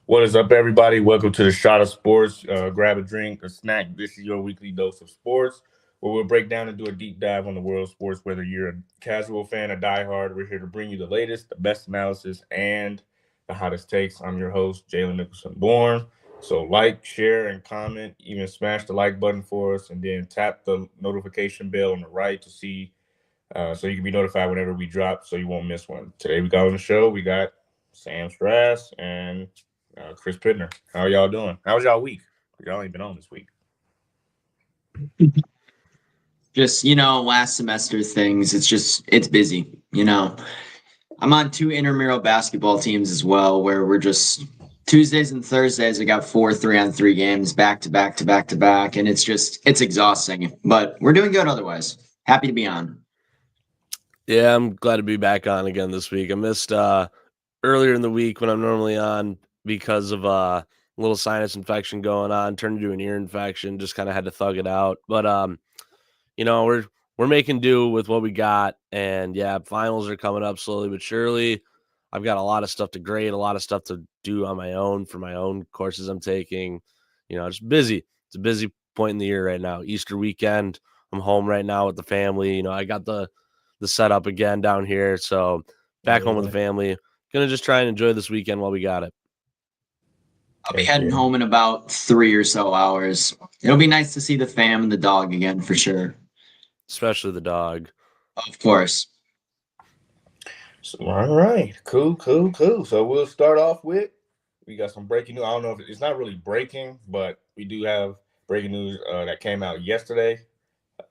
What is up, everybody? Welcome to the Shot of Sports. Grab a drink, a snack. This is your weekly dose of sports, where we'll break down and do a deep dive on the world of sports. Whether you're a casual fan or diehard, we're here to bring you the latest, the best analysis, and the hottest takes. I'm your host, Jalen Nicholson Bourne. So, like, share, and comment. Even smash the like button for us, and then tap the notification bell on the right to see, so you can be notified whenever we drop, so you won't miss one. Today we got on the show. We got Sam Strass and Chris Pittner. How y'all doing? How was y'all week? Y'all ain't been on this week. Just, last semester things. It's busy. I'm on two intramural basketball teams as well, where we're just Tuesdays and Thursdays. We got 4 3-on-3 games back to back to back to back. And it's exhausting, but we're doing good otherwise. Happy to be on. Yeah, I'm glad to be back on again this week. I missed earlier in the week when I'm normally on because of a little sinus infection going on, turned into an ear infection, just kind of had to thug it out. But we're making do with what we got, and yeah, finals are coming up slowly but surely. I've got a lot of stuff to grade, a lot of stuff to do on my own for my own courses I'm taking. Just busy. It's a busy point in the year right now. Easter weekend, I'm home right now with the family. I got the setup again down here, so back home with the family. Gonna just try and enjoy this weekend while we got it. I'll be heading home in about 3 or so hours. It'll be nice to see the fam and the dog again for sure. Especially the dog. Of course. So, all right. Cool. So we'll start off with, we got some breaking news. I don't know if it's not really breaking, but we do have breaking news that came out yesterday,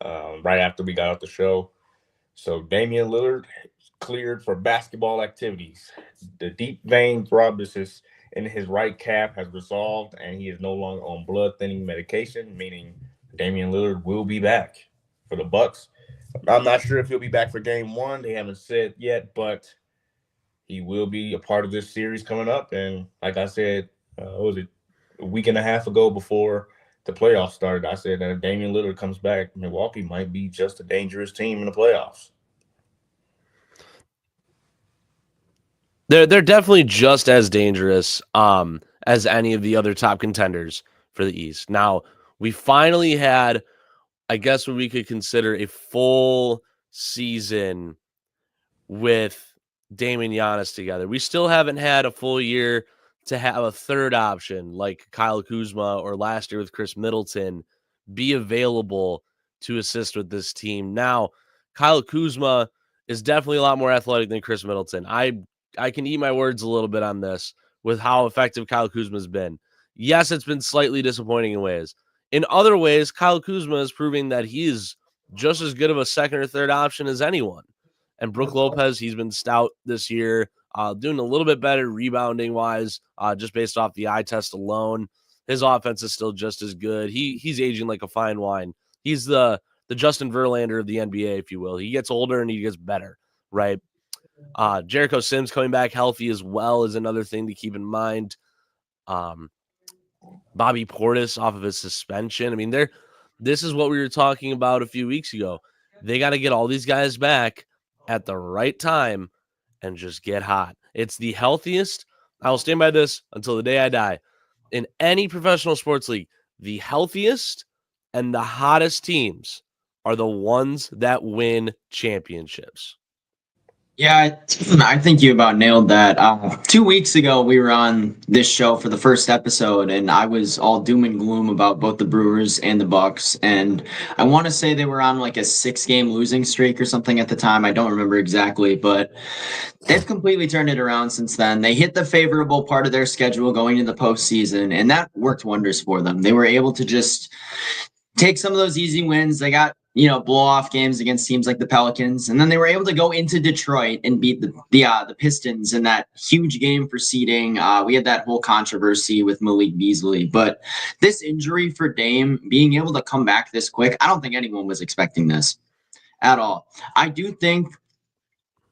right after we got off the show. So Damian Lillard cleared for basketball activities. The deep vein thrombosis in his right calf has resolved, and he is no longer on blood thinning medication, meaning Damian Lillard will be back for the Bucks. I'm not sure if he'll be back for Game 1. They haven't said yet, but he will be a part of this series coming up. And like I said, what was it, a week and a half ago before the playoffs started, I said that if Damian Lillard comes back, Milwaukee might be just a dangerous team in the playoffs. They're definitely just as dangerous as any of the other top contenders for the East. Now, we finally had, I guess, what we could consider a full season with Dame and Giannis together. We still haven't had a full year to have a third option like Kyle Kuzma or last year with Chris Middleton be available to assist with this team. Now, Kyle Kuzma is definitely a lot more athletic than Chris Middleton. I can eat my words a little bit on this with how effective Kyle Kuzma has been. Yes, it's been slightly disappointing in ways. In other ways, Kyle Kuzma is proving that he is just as good of a second or third option as anyone. And Brook Lopez, he's been stout this year, doing a little bit better rebounding-wise, just based off the eye test alone. His offense is still just as good. He's aging like a fine wine. He's the Justin Verlander of the NBA, if you will. He gets older and he gets better, right? Jericho Sims coming back healthy as well is another thing to keep in mind. Bobby Portis off of his suspension. I mean, this is what we were talking about a few weeks ago. They got to get all these guys back at the right time and just get hot. It's the healthiest. I will stand by this until the day I die. In any professional sports league, the healthiest and the hottest teams are the ones that win championships. Yeah, I think you about nailed that. 2 weeks ago, we were on this show for the first episode, and I was all doom and gloom about both the Brewers and the Bucks. And I want to say they were on like a 6-game losing streak or something at the time. I don't remember exactly, but they've completely turned it around since then. They hit the favorable part of their schedule going into the postseason, and that worked wonders for them. They were able to just take some of those easy wins. They got blow off games against teams like the Pelicans, and then they were able to go into Detroit and beat the Pistons in that huge game for seeding. We had that whole controversy with Malik Beasley, but this injury for Dame being able to come back this quick, I don't think anyone was expecting this at all. I do think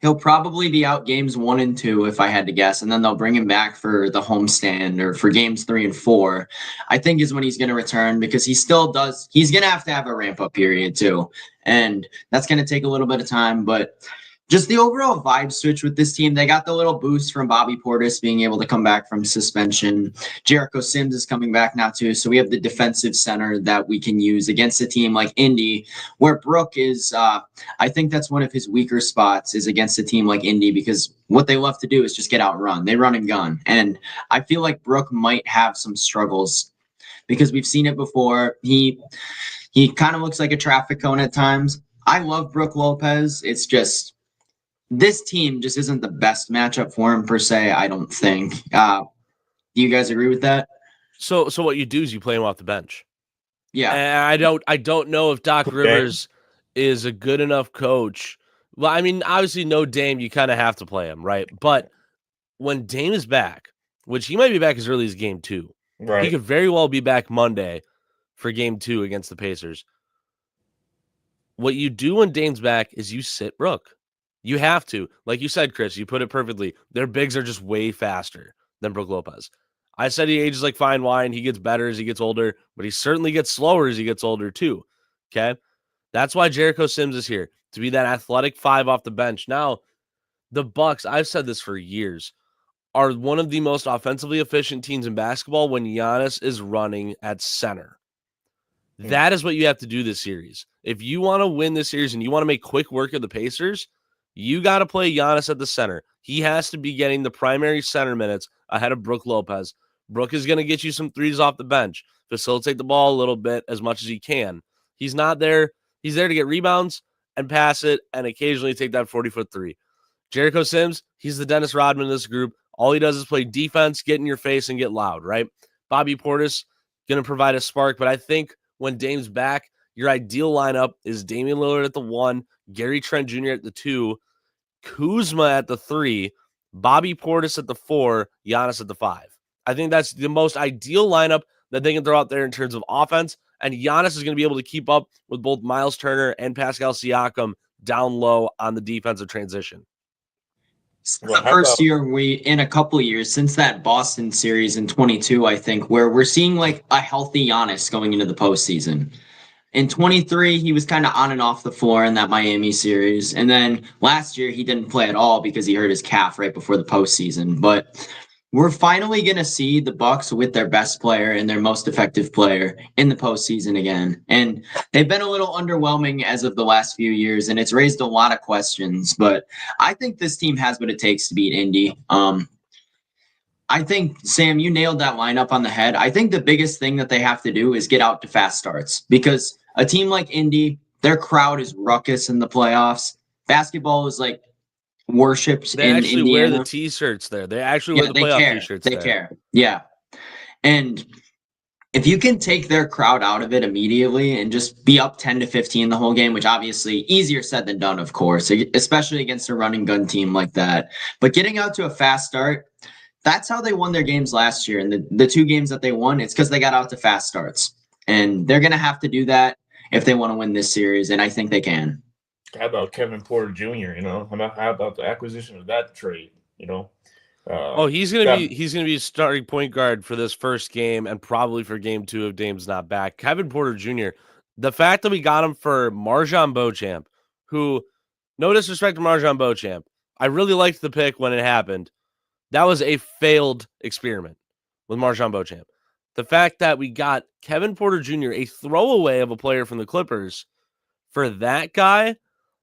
he'll probably be out games 1 and 2 if I had to guess, and then they'll bring him back for the homestand or for games 3 and 4. I think is when he's going to return, because he's going to have a ramp up period too, and that's going to take a little bit of time. But just the overall vibe switch with this team. They got the little boost from Bobby Portis being able to come back from suspension. Jericho Sims is coming back now too. So we have the defensive center that we can use against a team like Indy, where Brook is, I think that's one of his weaker spots is against a team like Indy, because what they love to do is just get outrun. They run and gun. And I feel like Brook might have some struggles because we've seen it before. He kind of looks like a traffic cone at times. I love Brook Lopez. It's just, this team just isn't the best matchup for him per se, I don't think. Do you guys agree with that? So what you do is you play him off the bench. Yeah. And I don't know if Doc Rivers is a good enough coach. Well, I mean, obviously no Dame, you kind of have to play him, right? But when Dame is back, which he might be back as early as game 2. Right. He could very well be back Monday for game 2 against the Pacers. What you do when Dame's back is you sit Brook. You have to. Like you said, Chris, you put it perfectly. Their bigs are just way faster than Brook Lopez. I said he ages like fine wine. He gets better as he gets older, but he certainly gets slower as he gets older too. Okay? That's why Jericho Sims is here, to be that athletic 5 off the bench. Now, the Bucks, I've said this for years, are one of the most offensively efficient teams in basketball when Giannis is running at center. That is what you have to do this series. If you want to win this series and you want to make quick work of the Pacers, you got to play Giannis at the center. He has to be getting the primary center minutes ahead of Brook Lopez. Brook is going to get you some threes off the bench, facilitate the ball a little bit as much as he can. He's not there. He's there to get rebounds and pass it and occasionally take that 40-foot three. Jericho Sims, he's the Dennis Rodman of this group. All he does is play defense, get in your face, and get loud, right? Bobby Portis going to provide a spark, but I think when Dame's back, your ideal lineup is Damian Lillard at the 1, Gary Trent Jr. at the 2, Kuzma at the 3, Bobby Portis at the 4, Giannis at the 5. I think that's the most ideal lineup that they can throw out there in terms of offense, and Giannis is going to be able to keep up with both Miles Turner and Pascal Siakam down low on the defensive transition. The first year in a couple of years since that Boston series in 22, I think, where we're seeing like a healthy Giannis going into the postseason. In 23, he was kind of on and off the floor in that Miami series. And then last year, he didn't play at all because he hurt his calf right before the postseason. But we're finally going to see the Bucks with their best player and their most effective player in the postseason again. And they've been a little underwhelming as of the last few years, and it's raised a lot of questions. But I think this team has what it takes to beat Indy. I think, Sam, you nailed that lineup on the head. I think the biggest thing that they have to do is get out to fast starts, because a team like Indy, their crowd is ruckus in the playoffs. Basketball is like worshipped they in actually Indiana. wear the T-shirts there. They actually wear the playoff T-shirts They care. Yeah. And if you can take their crowd out of it immediately and just be up 10 to 15 the whole game, which obviously easier said than done, of course, especially against a run and gun team like that. But getting out to a fast start, that's how they won their games last year. And the 2 games that they won, it's because they got out to fast starts. And they're going to have to do that if they want to win this series, and I think they can. How about Kevin Porter Jr., How about the acquisition of that trade, he's gonna be starting point guard for this first game and probably for game 2 if Dame's not back. Kevin Porter Jr., the fact that we got him for MarJon Beauchamp, who, no disrespect to MarJon Beauchamp, I really liked the pick when it happened. That was a failed experiment with MarJon Beauchamp. The fact that we got Kevin Porter Jr., a throwaway of a player from the Clippers, for that guy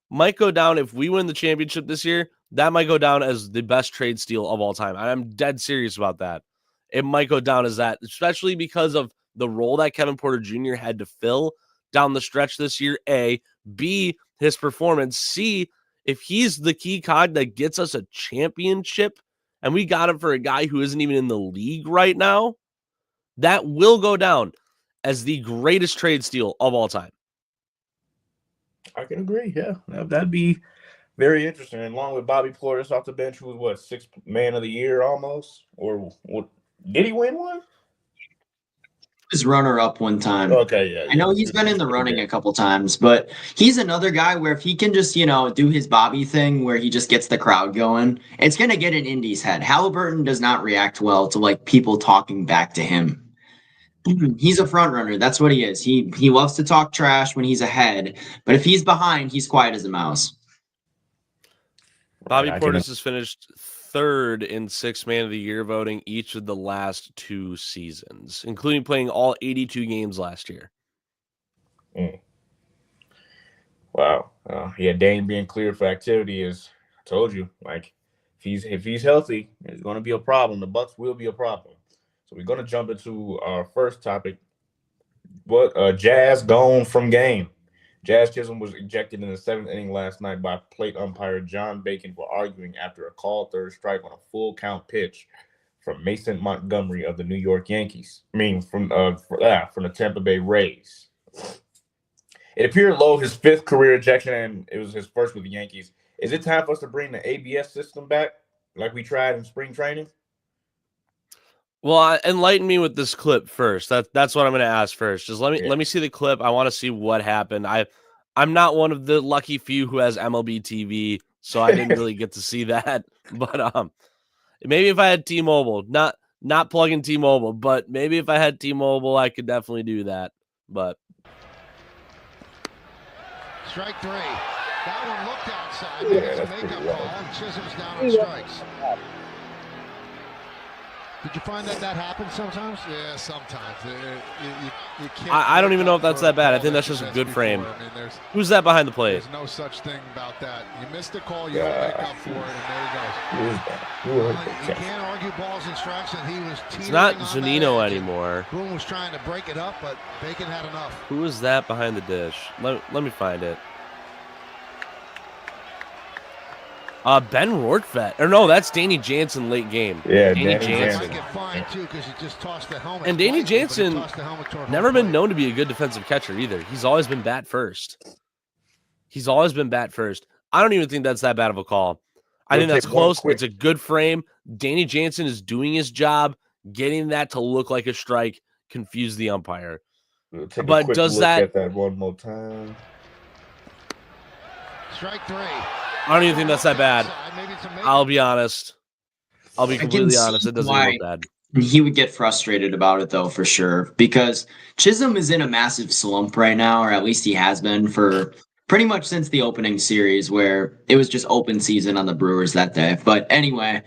might go down, if we win the championship this year, that might go down as the best trade steal of all time. I'm dead serious about that. It might go down as that, especially because of the role that Kevin Porter Jr. had to fill down the stretch this year, A. B, his performance. C, if he's the key cog that gets us a championship, and we got him for a guy who isn't even in the league right now, that will go down as the greatest trade steal of all time. I can agree. Yeah, that'd be very interesting. And along with Bobby Portis off the bench, who was 6th man of the year almost, or what? Did he win one? His runner-up one time. Okay, yeah. I know he's been in the running a couple times, but he's another guy where if he can just, do his Bobby thing where he just gets the crowd going, it's going to get in Indy's head. Halliburton does not react well to like people talking back to him. He's a front runner. That's what he is. He loves to talk trash when he's ahead, but if he's behind, he's quiet as a mouse. Bobby I Portis has finished third in Sixth Man of the Year voting each of the last 2 seasons, including playing all 82 games last year. Wow. Yeah, Dame being cleared for activity is, I told you, like if he's healthy, it's going to be a problem. The Bucks will be a problem. So we're going to jump into our first topic. What Jazz gone from game? Jazz Chisholm was ejected in the 7th inning last night by plate umpire John Bacon for arguing after a called third strike on a full count pitch from Mason Montgomery of the New York Yankees. I mean, from the Tampa Bay Rays. It appeared low, his 5th career ejection, and it was his first with the Yankees. Is it time for us to bring the ABS system back like we tried in spring training? Well, enlighten me with this clip first. That's what I'm going to ask first. Just let me see the clip. I want to see what happened. I'm not one of the lucky few who has MLB TV, so I didn't really get to see that. But maybe if I had T-Mobile, not plugging T-Mobile, but maybe if I had T-Mobile, I could definitely do that. But strike 3. That one looked outside. Maybe it's a makeup call, and Chisholm's down on strikes. Did you find that happens sometimes? Yeah, sometimes. You can't. I don't even know if that's that bad. I think that's just a good frame. I mean, who's that behind the plate? There's no such thing about that. You missed the call, you don't make up for it, and there you go. You can't argue balls and strikes, and he was teetering. It's not Zunino anymore. Boone was trying to break it up, but Bacon had enough. Who is that behind the dish? Let me find it. Ben Rortvedt. Or no, that's Danny Jansen late game. Yeah, Danny Jansen. Might get fined too because he just tossed the helmet. And Danny slightly, but he Jansen tossed the helmet toward never home been plate. known to be a good defensive catcher either. He's always been bat first. I don't even think that's that bad of a call. I think that's close. It's a good frame. Danny Jansen is doing his job, getting that to look like a strike, confuse the umpire. But does that at that one more time? Strike 3. I don't even think that's that bad. I'll be honest. I'll be completely honest. It doesn't look bad. He would get frustrated about it, though, for sure, because Chisholm is in a massive slump right now, or at least he has been for pretty much since the opening series, where it was just open season on the Brewers that day. But anyway,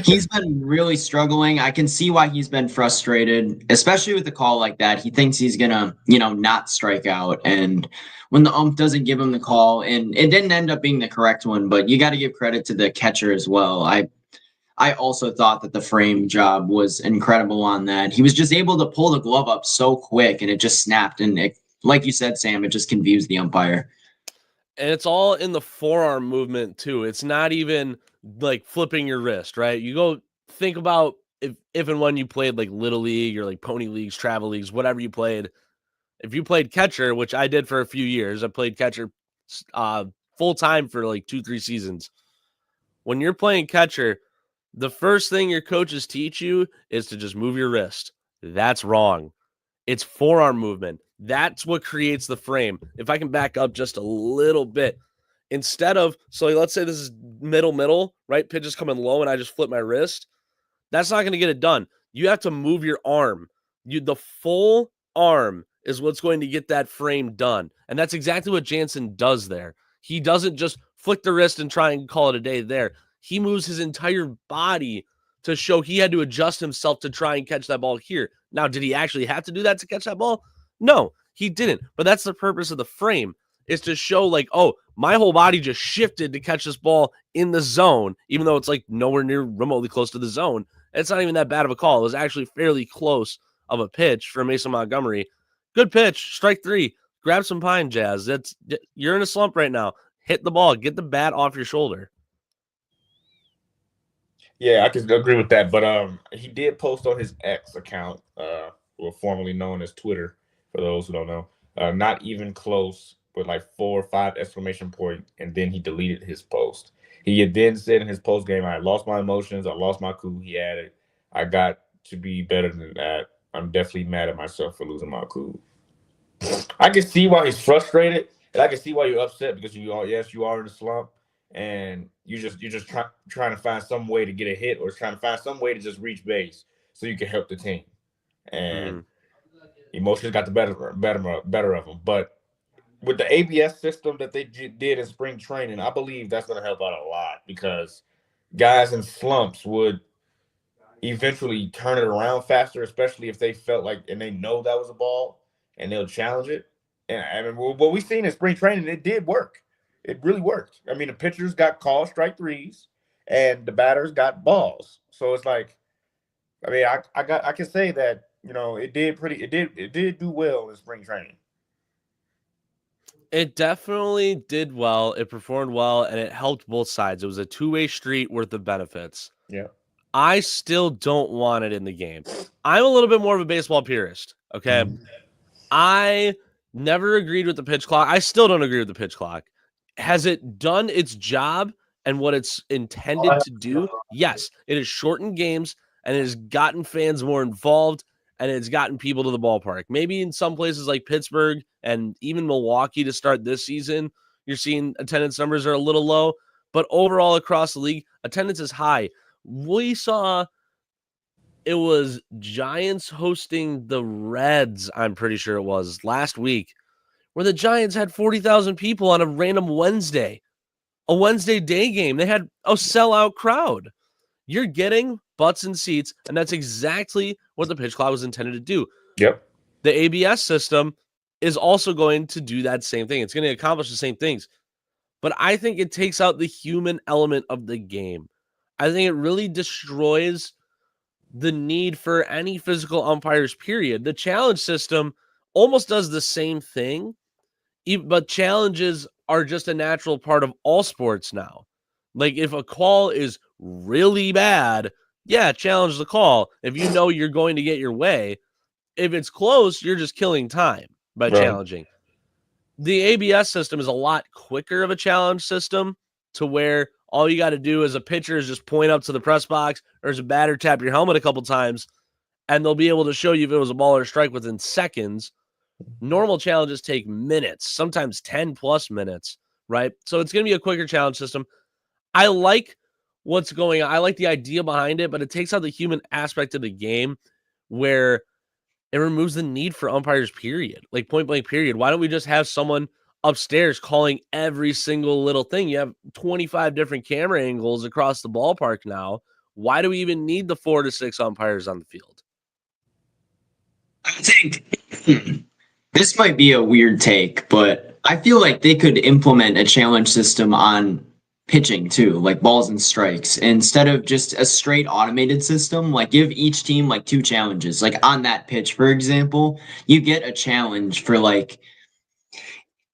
he's been really struggling. I can see why he's been frustrated, especially with a call like that. He thinks he's going to, not strike out. And when the ump doesn't give him the call, and it didn't end up being the correct one, but you got to give credit to the catcher as well. I also thought that the frame job was incredible on that. He was just able to pull the glove up so quick, and it just snapped. And it, like you said, Sam, it just confused the umpire. And it's all in the forearm movement, too. It's not even like flipping your wrist, right? You go think about if and when you played like Little League or like Pony Leagues, Travel Leagues, whatever you played. If you played catcher, which I did for a few years, I played catcher full time for like 2-3 seasons. When you're playing catcher, the first thing your coaches teach you is to just move your wrist. That's wrong. It's forearm movement. That's what creates the frame. If I can back up just a little bit, instead of, so let's say this is middle, right? Pitch is coming low and I just flip my wrist. That's not going to get it done. You have to move your arm. The full arm is what's going to get that frame done. And that's exactly what Jansen does there. He doesn't just flick the wrist and try and call it a day there. He moves his entire body to show he had to adjust himself to try and catch that ball here. Now, did he actually have to do that to catch that ball? No, he didn't. But that's the purpose of the frame, is to show like, oh, my whole body just shifted to catch this ball in the zone, even though it's like nowhere near remotely close to the zone. It's not even that bad of a call. It was actually fairly close of a pitch for Mason Montgomery. Good pitch, strike 3. Grab some pine, Jazz. You're in a slump right now. Hit the ball. Get the bat off your shoulder. Yeah, I can agree with that. But he did post on his X account, formerly known as Twitter, for those who don't know, not even close, with like 4 or 5 exclamation points, and then he deleted his post. He had then said in his post game, I lost my emotions, I lost my cool. He added, I got to be better than that. I'm definitely mad at myself for losing my cool. I can see why he's frustrated, and I can see why you're upset, because you are in a slump, and you're just trying to find some way to get a hit, or trying to find some way to just reach base so you can help the team. And emotions got the better of him. But with the ABS system that they did in spring training, I believe that's going to help out a lot because guys in slumps would eventually turn it around faster, especially if they felt like and they know that was a ball and they'll challenge it. And I mean, what we've seen in spring training, it did work. It really worked. I mean, the pitchers got called strike threes, and the batters got balls. So it's like, I mean, I can say that it did do well in spring training. It definitely did well. It performed well, and it helped both sides. It was a two-way street worth of benefits. Yeah. I still don't want it in the game. I'm a little bit more of a baseball purist, okay? Mm-hmm. I never agreed with the pitch clock. I still don't agree with the pitch clock. Has it done its job and what it's intended to do? Yes. It has shortened games, and it has gotten fans more involved, and it's gotten people to the ballpark. Maybe in some places like Pittsburgh and even Milwaukee to start this season, you're seeing attendance numbers are a little low, but overall across the league, attendance is high. We saw it was Giants hosting the Reds, I'm pretty sure it was, last week, where the Giants had 40,000 people on a random Wednesday, a Wednesday day game. They had a sellout crowd. You're getting butts and seats, and that's exactly what the pitch clock was intended to do. Yep. The ABS system is also going to do that same thing. It's going to accomplish the same things. But I think it takes out the human element of the game. I think it really destroys the need for any physical umpires, period. The challenge system almost does the same thing, but challenges are just a natural part of all sports now. Like if a call is really bad, yeah, challenge the call. If you know you're going to get your way, if it's close, you're just killing time by challenging. The ABS system is a lot quicker of a challenge system to where all you got to do as a pitcher is just point up to the press box or as a batter, tap your helmet a couple times, and they'll be able to show you if it was a ball or a strike within seconds. Normal challenges take minutes, sometimes 10 plus minutes, right? So it's going to be a quicker challenge system. I like what's going on. I like the idea behind it, but it takes out the human aspect of the game where it removes the need for umpires, period. Like point blank, period. Why don't we just have someone upstairs calling every single little thing? You have 25 different camera angles across the ballpark now. Why do we even need the 4 to 6 umpires on the field? I think this might be a weird take, but I feel like they could implement a challenge system on pitching too, like balls and strikes, instead of just a straight automated system. Like give each team like 2 challenges. Like on that pitch, for example, you get a challenge for like,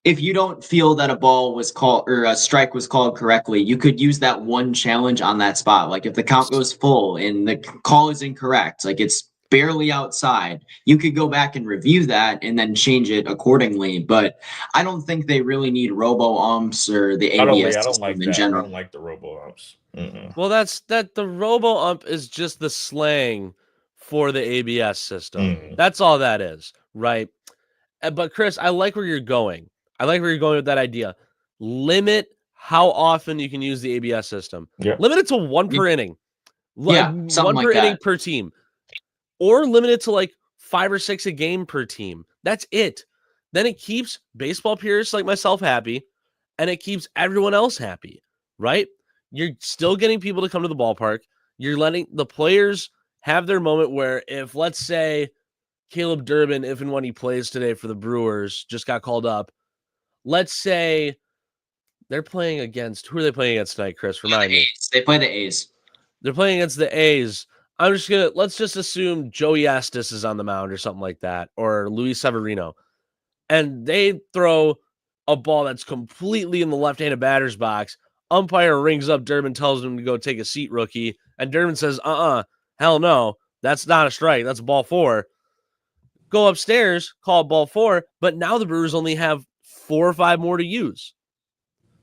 if you don't feel that a ball was called or a strike was called correctly, you could use that one challenge on that spot. Like if the count goes full and the call is incorrect, like it's barely outside, you could go back and review that and then change it accordingly. But I don't think they really need robo umps or the ABS system in general. I don't like the robo umps. Well, the robo ump is just the slang for the ABS system. That's all that is, right? But Chris, I like where you're going. I like where you're going with that idea. Limit how often you can use the ABS system. Yeah. Limit it to 1 per inning. Yeah, 1 per inning per team. Or limit it to like 5 or 6 a game per team. That's it. Then it keeps baseball purists like myself happy, and it keeps everyone else happy, right? You're still getting people to come to the ballpark. You're letting the players have their moment where if, let's say, Caleb Durbin, if and when he plays today for the Brewers, just got called up. Let's say they're playing against, who are they playing against tonight, Chris? Remind me. They play the A's. They're playing against the A's. Let's just assume Joey Estes is on the mound or something like that, or Luis Severino. And they throw a ball that's completely in the left-handed batter's box. Umpire rings up Durbin, tells him to go take a seat, rookie. And Durbin says, hell no, that's not a strike. That's ball 4. Go upstairs, call ball 4, but now the Brewers only have 4 or 5 more to use.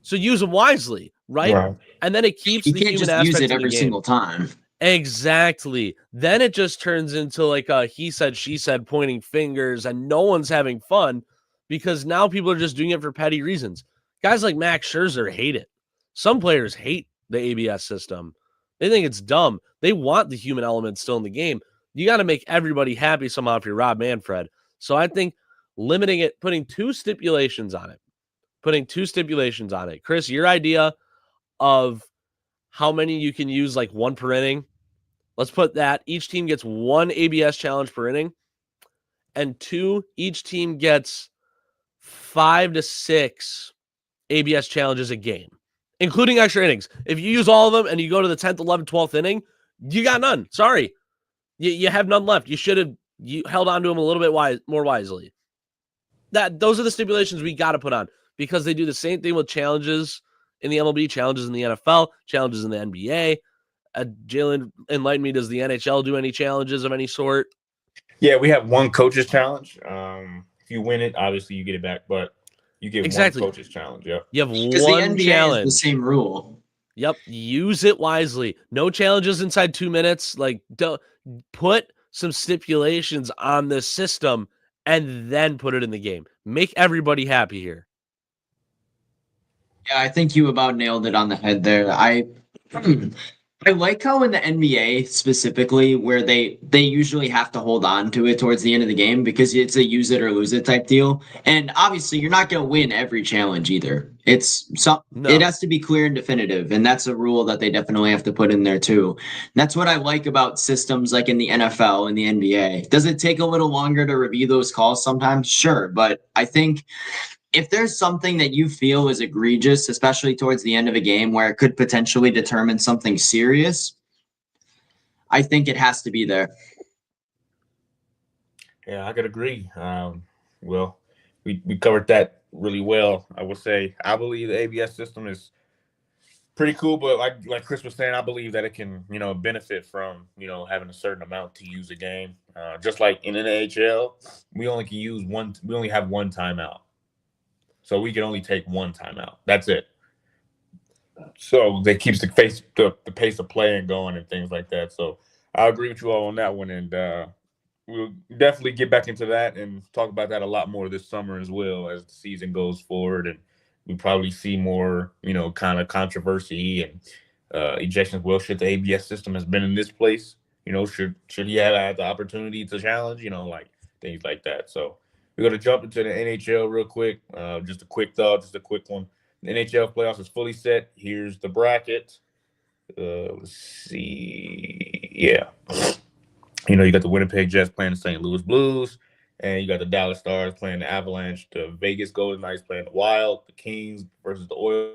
So use them wisely, right? And then it keeps you the can't human just aspect use it of the every game. single time. Exactly. Then it just turns into like a he said, she said, pointing fingers, and no one's having fun because now people are just doing it for petty reasons. Guys like Max Scherzer hate it. Some players hate the ABS system. They think it's dumb. They want the human element still in the game. You got to make everybody happy somehow if you're Rob Manfred. So I think limiting it, putting two stipulations on it. Chris, your idea of how many you can use, like one per inning, let's put that. Each team gets one ABS challenge per inning, and 2, each team gets 5 to 6 ABS challenges a game, including extra innings. If you use all of them and you go to the 10th, 11th, 12th inning, you got none. Sorry. You have none left. You should have held on to them a little bit more wisely. Those are the stipulations we got to put on, because they do the same thing with challenges in the MLB, challenges in the NFL, challenges in the NBA. Jalen, enlighten me, does the NHL do any challenges of any sort? Yeah, we have one coach's challenge. If you win it, obviously you get it back, but you get one coach's challenge. Yep. You have Because one the NBA challenge. is the same rule. Yep. Use it wisely. No challenges inside 2 minutes. Like, don't put some stipulations on this system and then put it in the game. Make everybody happy here. Yeah, I think you about nailed it on the head there. I like how in the NBA specifically, where they usually have to hold on to it towards the end of the game because it's a use it or lose it type deal. And obviously, you're not going to win every challenge either. It has to be clear and definitive, and that's a rule that they definitely have to put in there too. And that's what I like about systems like in the NFL and the NBA. Does it take a little longer to review those calls sometimes? Sure, but I think if there's something that you feel is egregious, especially towards the end of a game where it could potentially determine something serious, I think it has to be there. Yeah, I could agree. Well, we covered that really well. I would say I believe the ABS system is pretty cool, but like Chris was saying, I believe that it can, benefit from, having a certain amount to use a game. Just like in the NHL, we only have one timeout. So we can only take one timeout. That's it. So that keeps the pace of playing going and things like that. So I agree with you all on that one, and we'll definitely get back into that and talk about that a lot more this summer as well as the season goes forward, and we probably see more, kind of controversy and ejections. Well, should the ABS system has been in this place? Should he have had the opportunity to challenge? Like things like that. So we're going to jump into the NHL real quick. Just a quick thought, just a quick one. The NHL playoffs is fully set. Here's the bracket. Let's see. Yeah. You got the Winnipeg Jets playing the St. Louis Blues, and you got the Dallas Stars playing the Avalanche, the Vegas Golden Knights playing the Wild, the Kings versus the Oilers.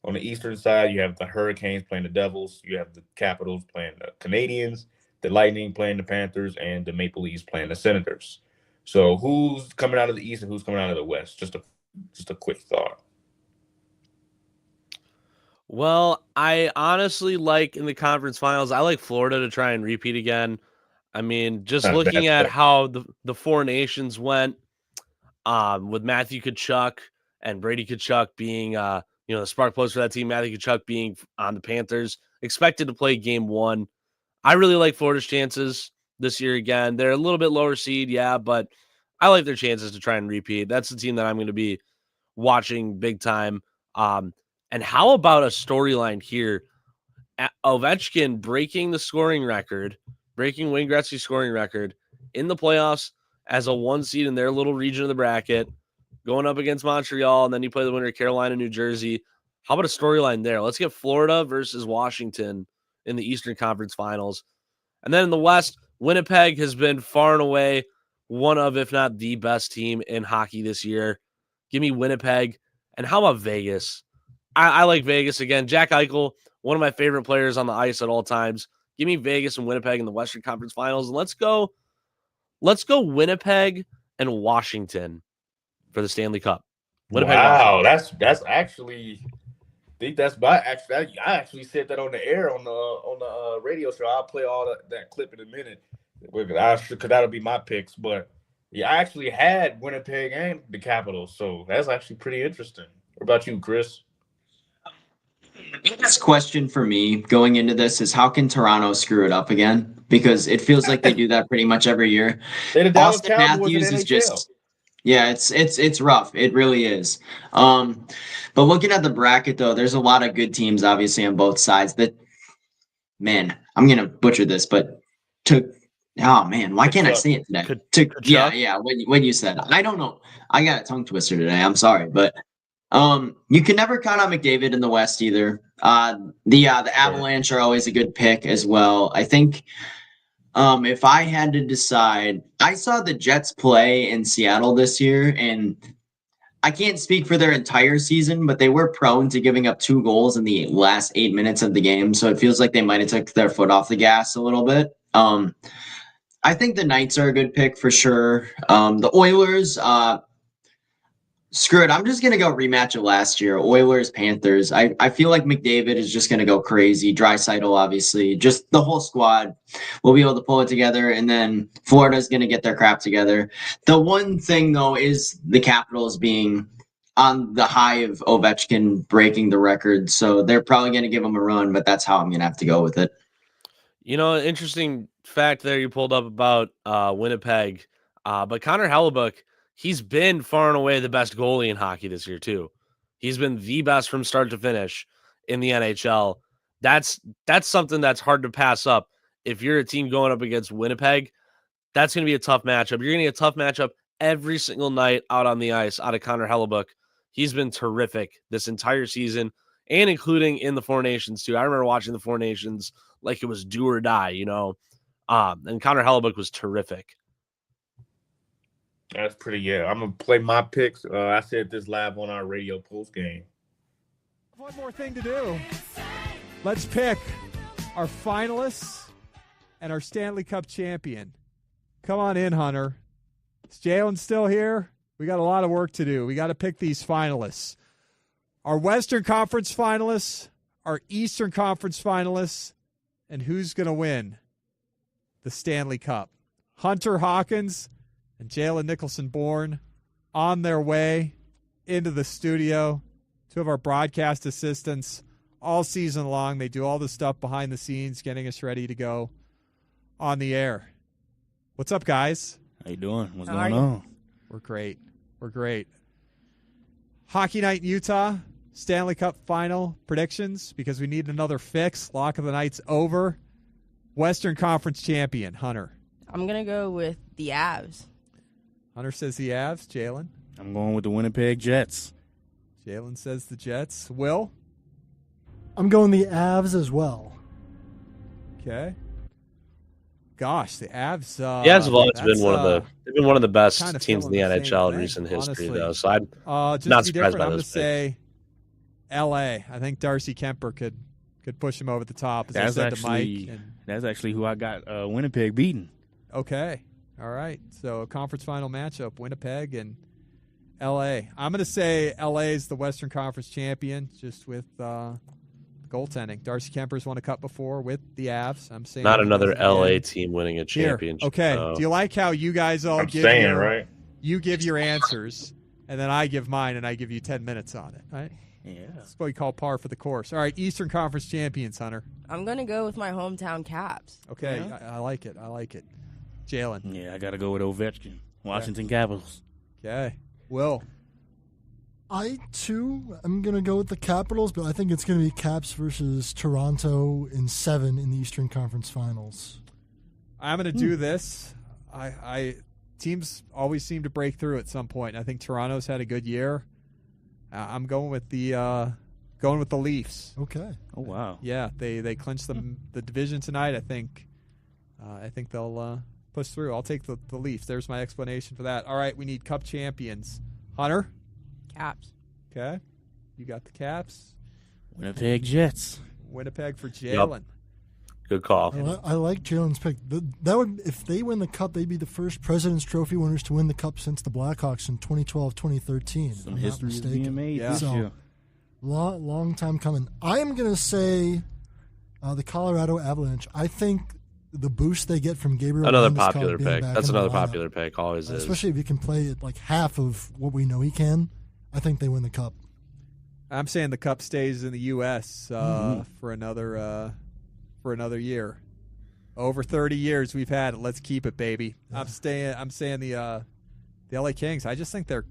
On the eastern side, you have the Hurricanes playing the Devils. You have the Capitals playing the Canadiens, the Lightning playing the Panthers, and the Maple Leafs playing the Senators. So who's coming out of the East and who's coming out of the West? Just a quick thought. Well, I honestly like in the conference finals, I like Florida to try and repeat again. I mean, just looking at how the four nations went, with Matthew Tkachuk and Brady Tkachuk being, the spark plugs for that team, Matthew Tkachuk being on the Panthers, expected to play game 1. I really like Florida's chances this year again. They're a little bit lower seed, yeah, but I like their chances to try and repeat. That's the team that I'm going to be watching big time. And how about a storyline here? Ovechkin breaking the scoring record, breaking Wayne Gretzky's scoring record in the playoffs as a 1 seed in their little region of the bracket, going up against Montreal, and then you play the winner of Carolina, New Jersey. How about a storyline there? Let's get Florida versus Washington in the Eastern Conference Finals. And then in the West, Winnipeg has been far and away one of, if not the best team in hockey this year. Give me Winnipeg. And how about Vegas? I like Vegas again. Jack Eichel, one of my favorite players on the ice at all times. Give me Vegas and Winnipeg in the Western Conference Finals. And let's go Winnipeg and Washington for the Stanley Cup. Winnipeg, wow, Washington. That's actually, I think that's I actually said that on the air on the radio show. I'll play all that clip in a minute because that'll be my picks. But yeah, I actually had Winnipeg and the Capitals, so that's actually pretty interesting. What about you, Chris? The biggest question for me going into this is how can Toronto screw it up again? Because it feels like they do that pretty much every year. Austin Matthews is just, yeah, it's rough. It really is. But looking at the bracket though, there's a lot of good teams obviously on both sides. That, man, I'm gonna butcher this, but Oh man, why can't I say it today? Kachuk? Yeah. When you said, I don't know. I got a tongue twister today. I'm sorry, but you can never count on McDavid in the West either. The Avalanche are always a good pick as well. I think if I had to decide, I saw the Jets play in Seattle this year, and I can't speak for their entire season, but they were prone to giving up 2 goals in the last 8 minutes of the game. So it feels like they might have took their foot off the gas a little bit. I think the Knights are a good pick for sure. The Oilers, screw it. I'm just going to go rematch of last year. Oilers, Panthers. I feel like McDavid is just going to go crazy. Draisaitl, obviously. Just the whole squad will be able to pull it together. And then Florida's going to get their crap together. The one thing, though, is the Capitals being on the high of Ovechkin breaking the record. So they're probably going to give him a run, but that's how I'm going to have to go with it. You know, interesting fact there you pulled up about Winnipeg. But Connor Hellebuyck, he's been far and away the best goalie in hockey this year, too. He's been the best from start to finish in the NHL. That's something that's hard to pass up. If you're a team going up against Winnipeg, that's going to be a tough matchup. You're going to get a tough matchup every single night out on the ice out of Connor Hellebuyck. He's been terrific this entire season, and including in the Four Nations, too. I remember watching the Four Nations like it was do or die, you know. And Connor Hellebuyck was terrific. That's pretty, yeah. I'm going to play my picks. I said this live on our radio post game. One more thing to do. Let's pick our finalists and our Stanley Cup champion. Come on in, Hunter. Is Jalen still here? We got a lot of work to do. We got to pick these finalists. Our Western Conference finalists, our Eastern Conference finalists, and who's going to win the Stanley Cup. Hunter Hawkins and Jalen Nicholson-Bourne on their way into the studio. 2 of our broadcast assistants all season long. They do all the stuff behind the scenes, getting us ready to go on the air. What's up, guys? How you doing? What's going on? We're great. We're great. Hockey night in Utah, Stanley Cup final predictions, because we need another fix. Lock of the night's over. Western Conference champion, Hunter. I'm going to go with the Avs. Hunter says the Avs. Jalen? I'm going with the Winnipeg Jets. Jalen says the Jets. Will? I'm going the Avs as well. Okay. Gosh, the Avs. The Avs have always been they've been one of the best teams in the NHL in thing, recent history, honestly. though. So I'm just not to be surprised different, by I'm going those to say L.A. I think Darcy Kemper could push him over the top, as I said to Mike. That's actually who I got Winnipeg beating. Okay. All right. So a conference final matchup, Winnipeg and L.A. I'm going to say L.A. is the Western Conference champion, just with goaltending. Darcy Kemper's won a cup before with the Avs. I'm saying not another LA team winning a championship. Here. Okay. So. Do you like how you guys all you give your answers, and then I give mine, and I give you 10 minutes on it, right? Yeah. That's what we call par for the course. All right, Eastern Conference champions, Hunter. I'm going to go with my hometown Caps. Okay, you know? I like it. I like it. Jalen. Yeah, I got to go with Ovechkin. Washington Capitals. Okay. Will. I, too, am going to go with the Capitals, but I think it's going to be Caps versus Toronto in 7 in the Eastern Conference Finals. I'm going to do this. Teams always seem to break through at some point. I think Toronto's had a good year. I'm going with the Leafs. Okay. Oh wow. Yeah, they clinched the division tonight. I think they'll push through. I'll take the Leafs. There's my explanation for that. All right, we need Cup champions. Hunter. Caps. Okay. You got the Caps. Winnipeg Jets. Winnipeg for Jalen. Yep. Good call. I like Jalen's pick. That would, if they win the Cup, they'd be the first President's Trophy winners to win the Cup since the Blackhawks in 2012-2013. Some history is being made this year. Long time coming. I am going to say the Colorado Avalanche. I think the boost they get from Gabriel. Another popular pick. That's another popular pick. Always is. Especially if you can play it like half of what we know he can. I think they win the Cup. I'm saying the Cup stays in the U.S. For another year. Over 30 years we've had it. Let's keep it, baby. Yeah. I'm saying the LA Kings. I just think they're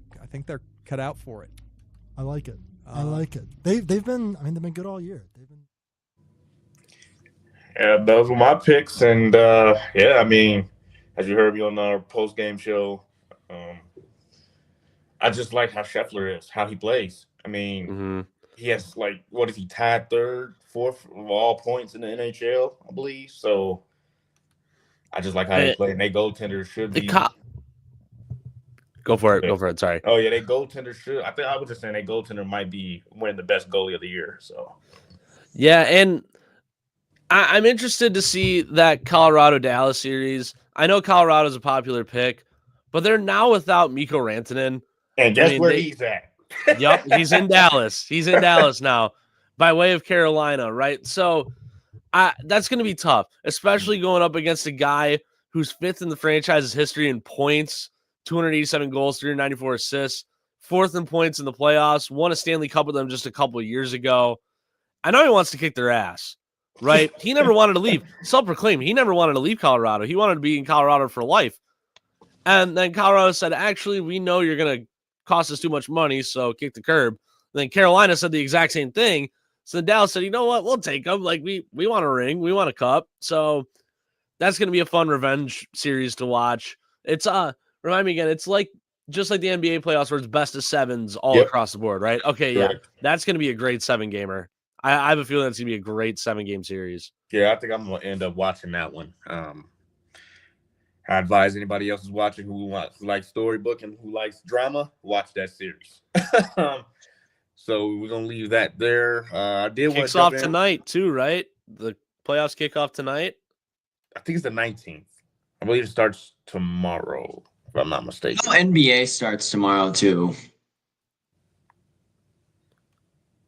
cut out for it. I like it. I like it. They've been good all year. Yeah, those were my picks, and as you heard me on our post game show, I just like how Scheffler is, how he plays. I mean, he has like, what is he, tied third, fourth of all points in the NHL, I believe. So I just like how they play, and they goaltenders should be. Go for it. Sorry. Oh yeah, they goaltender should. I was just saying they goaltender might be winning the best goalie of the year. So yeah, and I'm interested to see that Colorado Dallas series. I know Colorado's a popular pick, but they're now without Mikko Rantanen. And guess where he's at? Yep, he's in Dallas. He's in Dallas now, by way of Carolina, right? So that's going to be tough, especially going up against a guy who's fifth in the franchise's history in points, 287 goals, 394 assists, fourth in points in the playoffs, won a Stanley Cup with them just a couple of years ago. I know he wants to kick their ass, right? He never wanted to leave. Self-proclaimed, he never wanted to leave Colorado. He wanted to be in Colorado for life. And then Colorado said, actually, we know you're going to cost us too much money, so kick the curb. And then Carolina said the exact same thing. So Dallas said, you know what? We'll take them. Like, we want a ring. We want a cup. So that's going to be a fun revenge series to watch. It's, remind me again, it's like, just like the NBA playoffs where it's best of sevens all across the board, right? Okay, yeah. That's going to be a great 7-gamer. I have a feeling that's going to be a great 7-game series. Yeah, I think I'm going to end up watching that one. I advise anybody else who's watching who likes storybook and who likes drama, watch that series. So we're going to leave that there. I did want to jump off tonight too, right? The playoffs kick off tonight? I think it's the 19th. I believe it starts tomorrow, if I'm not mistaken. No, NBA starts tomorrow too.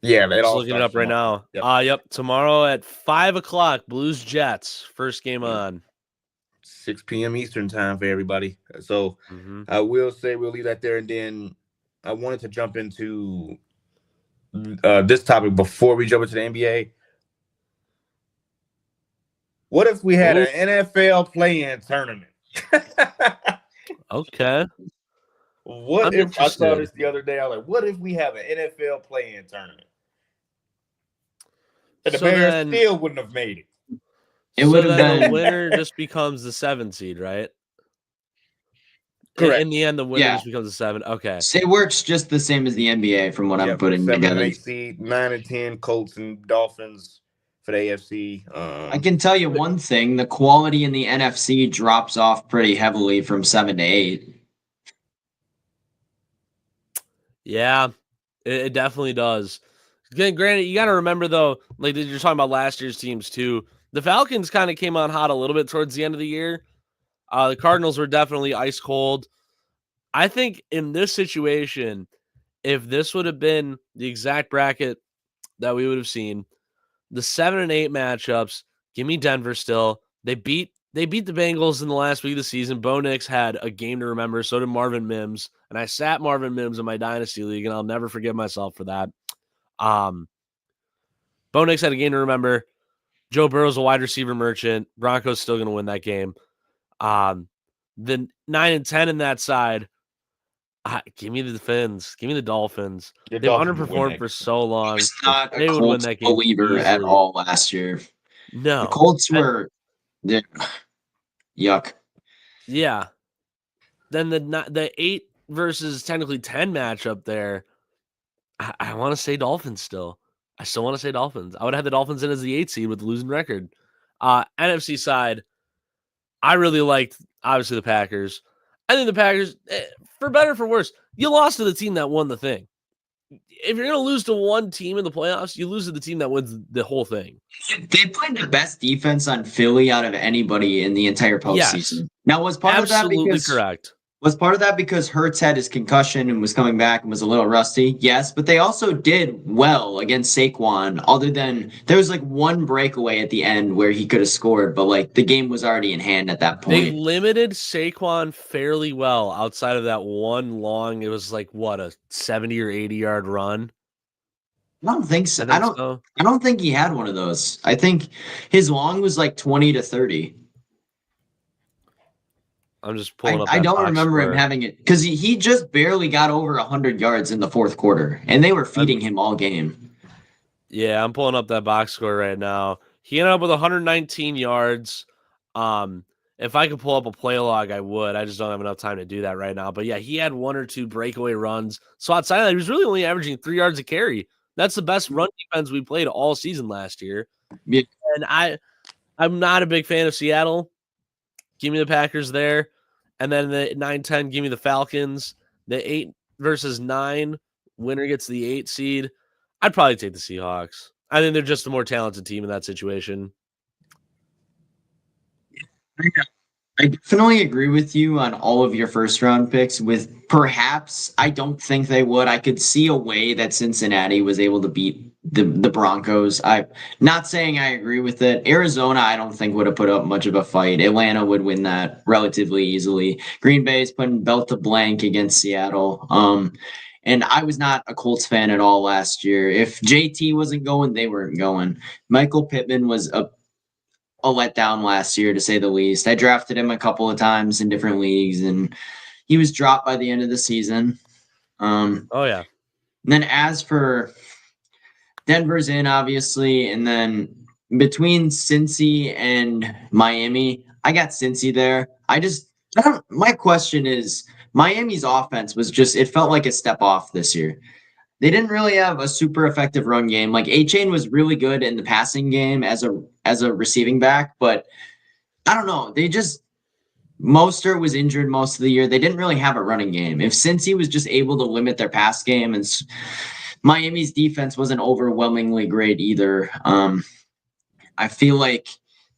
Yeah, I'm just looking it up right now. Yep. Tomorrow at 5:00, Blues Jets, first game on. 6 p.m. Eastern time for everybody. So I will say we'll leave that there, and then I wanted to jump into this topic before we jump into the NBA. What if we had an NFL play-in tournament? Okay. What if I saw this the other day? I was like, what if we have an NFL play-in tournament? And the Bears still wouldn't have made it. It would have been the winner just becomes the 7 seed, right? Correct. In the end, the winner just becomes a 7. Okay. It works just the same as the NBA from what I'm putting 7 together. and 8 seed, 9 and 10, Colts and Dolphins for the AFC. I can tell you one thing: the quality in the NFC drops off pretty heavily from 7 to 8. Yeah, it definitely does. Granted, you got to remember though, like you're talking about last year's teams too. The Falcons kind of came on hot a little bit towards the end of the year. The Cardinals were definitely ice cold. I think in this situation, if this would have been the exact bracket that we would have seen, the 7 and 8 matchups, give me Denver still. They beat the Bengals in the last week of the season. Bo Nix had a game to remember. So did Marvin Mims. And I sat Marvin Mims in my Dynasty League, and I'll never forgive myself for that. Bo Nix had a game to remember. Joe Burrow's a wide receiver merchant. Broncos still going to win that game. The 9 and 10 in that side, give me the Fins. Give me the Dolphins. They've underperformed for so long. I was not a Colts believer at all last year. No. The Colts were yuck. Yeah. Then the 8 versus technically 10 matchup there, I want to say Dolphins still. I still want to say Dolphins. I would have the Dolphins in as the 8 seed with the losing record. NFC side, I really liked, obviously, the Packers. I think the Packers, for better or for worse, you lost to the team that won the thing. If you're going to lose to one team in the playoffs, you lose to the team that wins the whole thing. They played the best defense on Philly out of anybody in the entire postseason. Yes. Now, was part of that because correct. Was part of that because Hurts had his concussion and was coming back and was a little rusty? Yes, but they also did well against Saquon, other than there was like one breakaway at the end where he could have scored, but like the game was already in hand at that point. They limited Saquon fairly well outside of that one long, it was like what, a 70 or 80 yard run? I don't think so. I don't think he had one of those. I think his long was like 20 to 30. I'm just pulling up. I don't remember him having it because he just barely got over 100 yards in the fourth quarter, and they were feeding him all game. Yeah, I'm pulling up that box score right now. He ended up with 119 yards. If I could pull up a play log, I would. I just don't have enough time to do that right now. But yeah, he had 1 or 2 breakaway runs. So outside of that, he was really only averaging 3 yards a carry. That's the best run defense we played all season last year. Yeah. And I'm not a big fan of Seattle. Give me the Packers there. And then the 9-10, give me the Falcons. The 8 versus 9, winner gets the 8 seed. I'd probably take the Seahawks. I think they're just a more talented team in that situation. I definitely agree with you on all of your first round picks. With perhaps, I don't think they would. I could see a way that Cincinnati was able to beat the Broncos. I'm not saying I agree with it. Arizona, I don't think would have put up much of a fight. Atlanta would win that relatively easily. Green Bay is putting belt to blank against Seattle. And I was not a Colts fan at all last year. If JT wasn't going, they weren't going. Michael Pittman was a letdown last year, to say the least. I drafted him a couple of times in different leagues, and he was dropped by the end of the season. Oh, yeah. And then as for Denver's in, obviously, and then between Cincy and Miami, I got Cincy there. My question is, Miami's offense was just, it felt like a step off this year. They didn't really have a super effective run game. Like A-Chain was really good in the passing game as a receiving back, but I don't know. Mostert was injured most of the year. They didn't really have a running game. If Cincy was just able to limit their pass game, and Miami's defense wasn't overwhelmingly great either, I feel like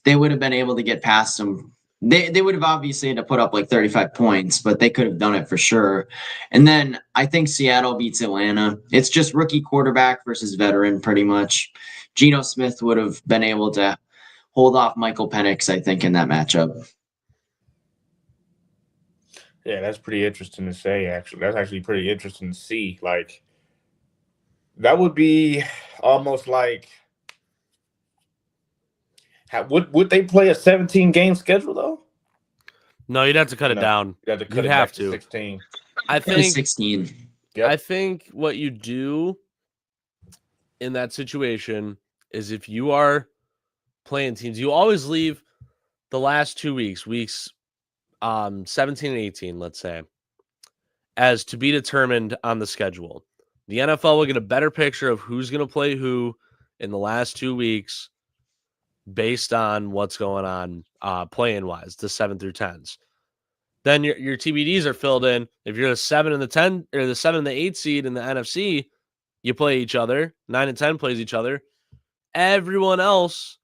they would have been able to get past them. They would have obviously had to put up like 35 points, but they could have done it for sure. And then I think Seattle beats Atlanta. It's just rookie quarterback versus veteran pretty much. Geno Smith would have been able to hold off Michael Penix, I think, in that matchup. Yeah, that's pretty interesting to say, actually. That's actually pretty interesting to see. Like, that would be almost like, would they play a 17-game schedule, though? No, you'd have to cut it down. You'd have to 16. I think 16. Yep. I think what you do in that situation is, if you are playing teams, you always leave the last 2 weeks 17 and 18, let's say, as to be determined on the schedule. The NFL will get a better picture of who's going to play who in the last 2 weeks based on what's going on playing wise, the 7 through 10s. Then your TBDs are filled in. If you're the 7 and the 10 or the 7 and the 8 seed in the NFC, you play each other. 9 and 10 plays each other. Everyone else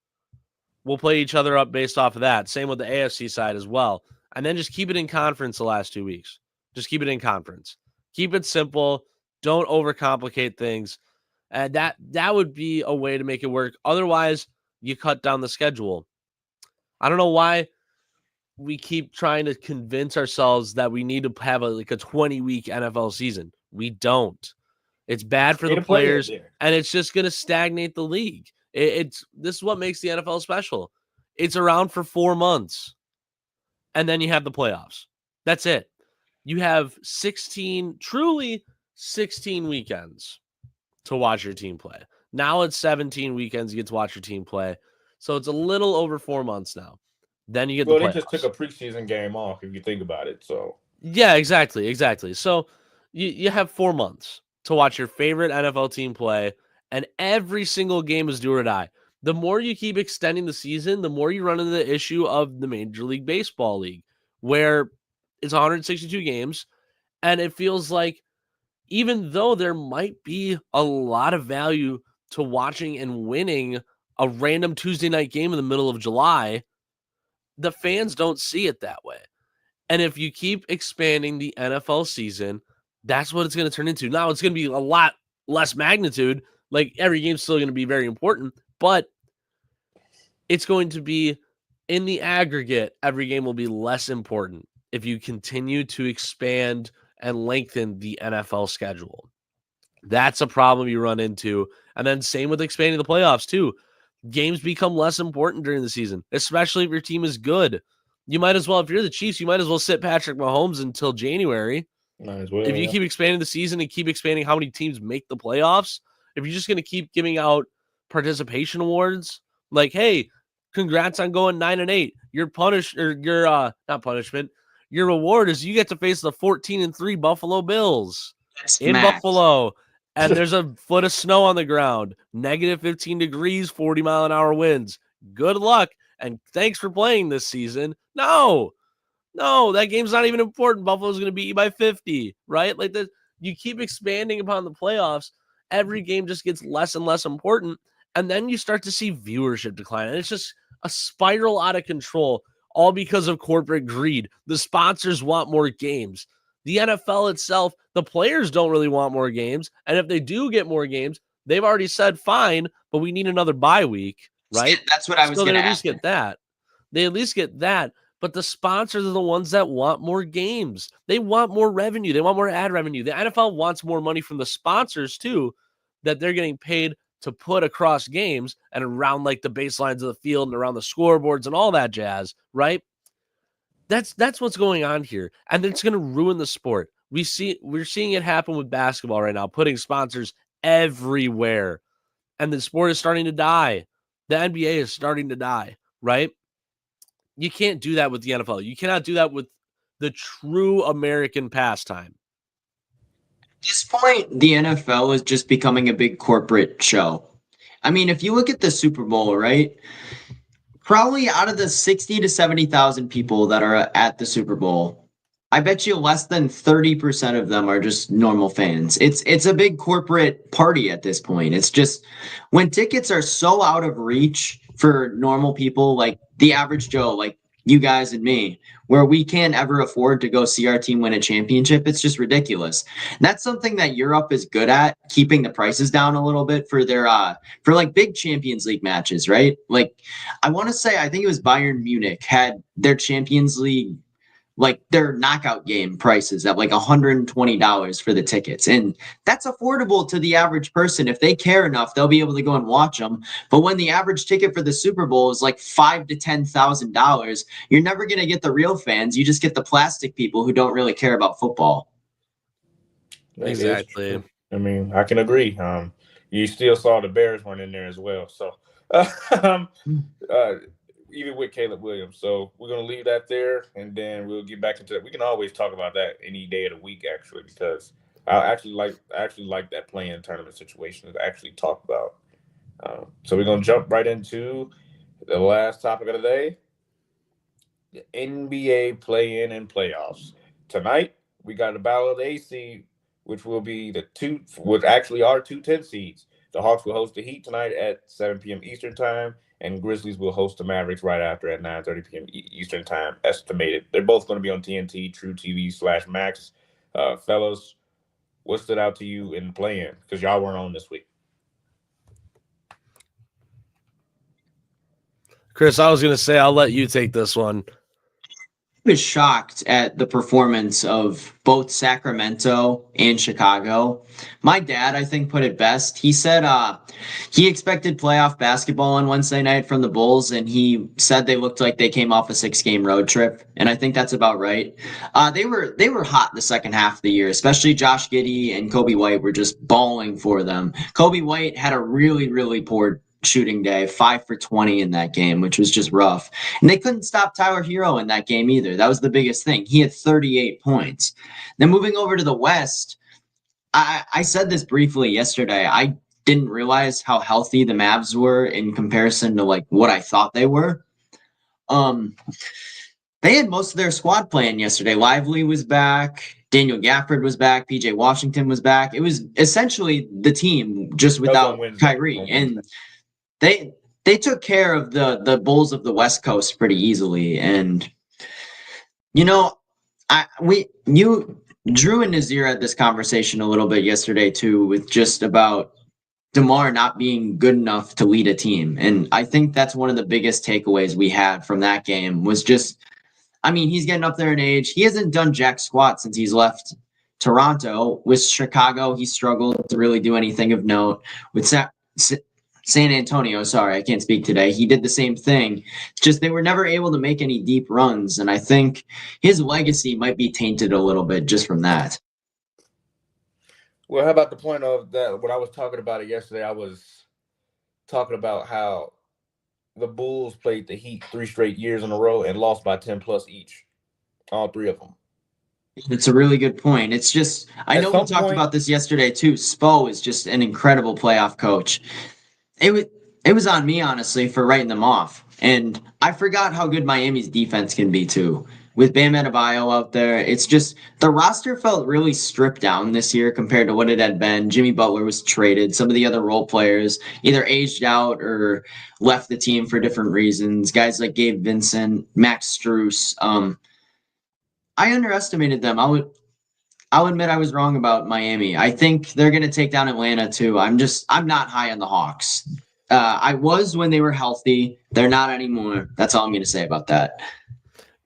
will play each other up based off of that. Same with the AFC side as well. And then just keep it in conference the last 2 weeks. Just keep it in conference. Keep it simple. Don't overcomplicate things. And that would be a way to make it work. Otherwise, you cut down the schedule. I don't know why we keep trying to convince ourselves that we need to have a 20-week NFL season. We don't. It's bad for the players, and it's just going to stagnate the league. This is what makes the NFL special. It's around for 4 months, and then you have the playoffs. That's it. You have 16 weekends to watch your team play. Now it's 17 weekends you get to watch your team play. So it's a little over 4 months now. Then you get the playoffs. They just took a preseason game off, if you think about it. So yeah, exactly. So you have 4 months to watch your favorite NFL team play, and every single game is do or die. The more you keep extending the season, the more you run into the issue of the Major League Baseball league, where it's 162 games, and it feels like, even though there might be a lot of value to watching and winning a random Tuesday night game in the middle of July, the fans don't see it that way. And if you keep expanding the NFL season, that's what it's going to turn into. Now, it's going to be a lot less magnitude. Like, every game's still going to be very important, but it's going to be, in the aggregate, every game will be less important if you continue to expand and lengthen the NFL schedule. That's a problem you run into. And then same with expanding the playoffs too. Games become less important during the season, especially if your team is good. You might as well, if you're the Chiefs, you might as well sit Patrick Mahomes until January. Might as well, if you keep expanding the season and keep expanding how many teams make the playoffs, if you're just going to keep giving out participation awards, like, hey, Congrats on going 9-8. Your not punishment. Your reward is you get to face the 14-3 Buffalo Bills in Buffalo. And there's a foot of snow on the ground, negative 15 degrees, 40-mile-an-hour winds. Good luck, and thanks for playing this season. No, that game's not even important. Buffalo's going to beat you by 50, right? Like that, you keep expanding upon the playoffs. Every game just gets less and less important, and then you start to see viewership decline, and it's just a spiral out of control, all because of corporate greed. The sponsors want more games. The NFL itself, the players don't really want more games. And if they do get more games, they've already said, fine, but we need another bye week, right? That's what I was going to ask. They at least get that. But the sponsors are the ones that want more games. They want more revenue. They want more ad revenue. The NFL wants more money from the sponsors, too, that they're getting paid to put across games and around like the baselines of the field and around the scoreboards and all that jazz, right? That's what's going on here, and it's going to ruin the sport. We're seeing it happen with basketball right now, putting sponsors everywhere, and the sport is starting to die. The NBA is starting to die, right? You can't do that with the NFL. You cannot do that with the true American pastime. At this point, the NFL is just becoming a big corporate show. I mean, if you look at the Super Bowl, right? Probably out of the 60 to 70,000 people that are at the Super Bowl, I bet you less than 30% of them are just normal fans. It's a big corporate party at this point. It's just when tickets are so out of reach for normal people, like the average Joe, like you guys and me, where we can't ever afford to go see our team win a championship. It's just ridiculous. And that's something that Europe is good at, keeping the prices down a little bit for their for like big Champions League matches, right? Like I want to say, I think it was Bayern Munich had their Champions League, like their knockout game prices at like $120 for the tickets. And that's affordable to the average person. If they care enough, they'll be able to go and watch them. But when the average ticket for the Super Bowl is like $5,000 to $10,000, you're never going to get the real fans. You just get the plastic people who don't really care about football. Exactly. I mean, I can agree. You still saw the Bears weren't in there as well. So, even with Caleb Williams. So we're going to leave that there, and then we'll get back into it. We can always talk about that any day of the week, actually, because I actually like that play-in tournament situation to actually talk about. So we're going to jump right into the last topic of the day, the NBA play-in and playoffs. Tonight, we got the Battle of the AC, which will be which actually are 2 10 seeds. The Hawks will host the Heat tonight at 7 p.m. Eastern time, and Grizzlies will host the Mavericks right after at 9:30 p.m. Eastern time, estimated. They're both going to be on TNT, True TV /Max. Fellas, what stood out to you in the play-in? Because y'all weren't on this week. Chris, I was going to say I'll let you take this one. I was shocked at the performance of both Sacramento and Chicago. My dad, I think, put it best. He said he expected playoff basketball on Wednesday night from the Bulls, and he said they looked like they came off a 6-game road trip, and I think that's about right. They were hot the second half of the year, especially Josh Giddey and Kobe White were just balling for them. Kobe White had a really, really poor shooting day, 5 for 20 in that game, which was just rough. And they couldn't stop Tyler Hero in that game either. That was the biggest thing. He had 38 points. Then moving over to the West, I said this briefly yesterday. I didn't realize how healthy the Mavs were in comparison to like what I thought they were. They had most of their squad playing yesterday. Lively was back. Daniel Gafford was back. PJ Washington was back. It was essentially the team just without Kyrie. And they took care of the Bulls of the West Coast pretty easily. And, Drew and Nazir had this conversation a little bit yesterday too, with just about DeMar not being good enough to lead a team. And I think that's one of the biggest takeaways we had from that game was just, he's getting up there in age. He hasn't done jack squat since he's left Toronto. With Chicago, he struggled to really do anything of note. With San Antonio, sorry, I can't speak today. He did the same thing. Just they were never able to make any deep runs. And I think his legacy might be tainted a little bit just from that. Well, how about the point of that? When I was talking about it yesterday, I was talking about how the Bulls played the Heat 3 straight years in a row and lost by 10 plus each. All 3 of them. It's a really good point. It's just, I At know we some talked point- about this yesterday too. Spo is just an incredible playoff coach. It was on me, honestly, for writing them off. And I forgot how good Miami's defense can be too. With Bam Adebayo out there, it's just the roster felt really stripped down this year compared to what it had been. Jimmy Butler was traded. Some of the other role players either aged out or left the team for different reasons. Guys like Gabe Vincent, Max Strus. I underestimated them. I'll admit I was wrong about Miami. I think they're going to take down Atlanta too. I'm not high on the Hawks. I was when they were healthy. They're not anymore. That's all I'm going to say about that.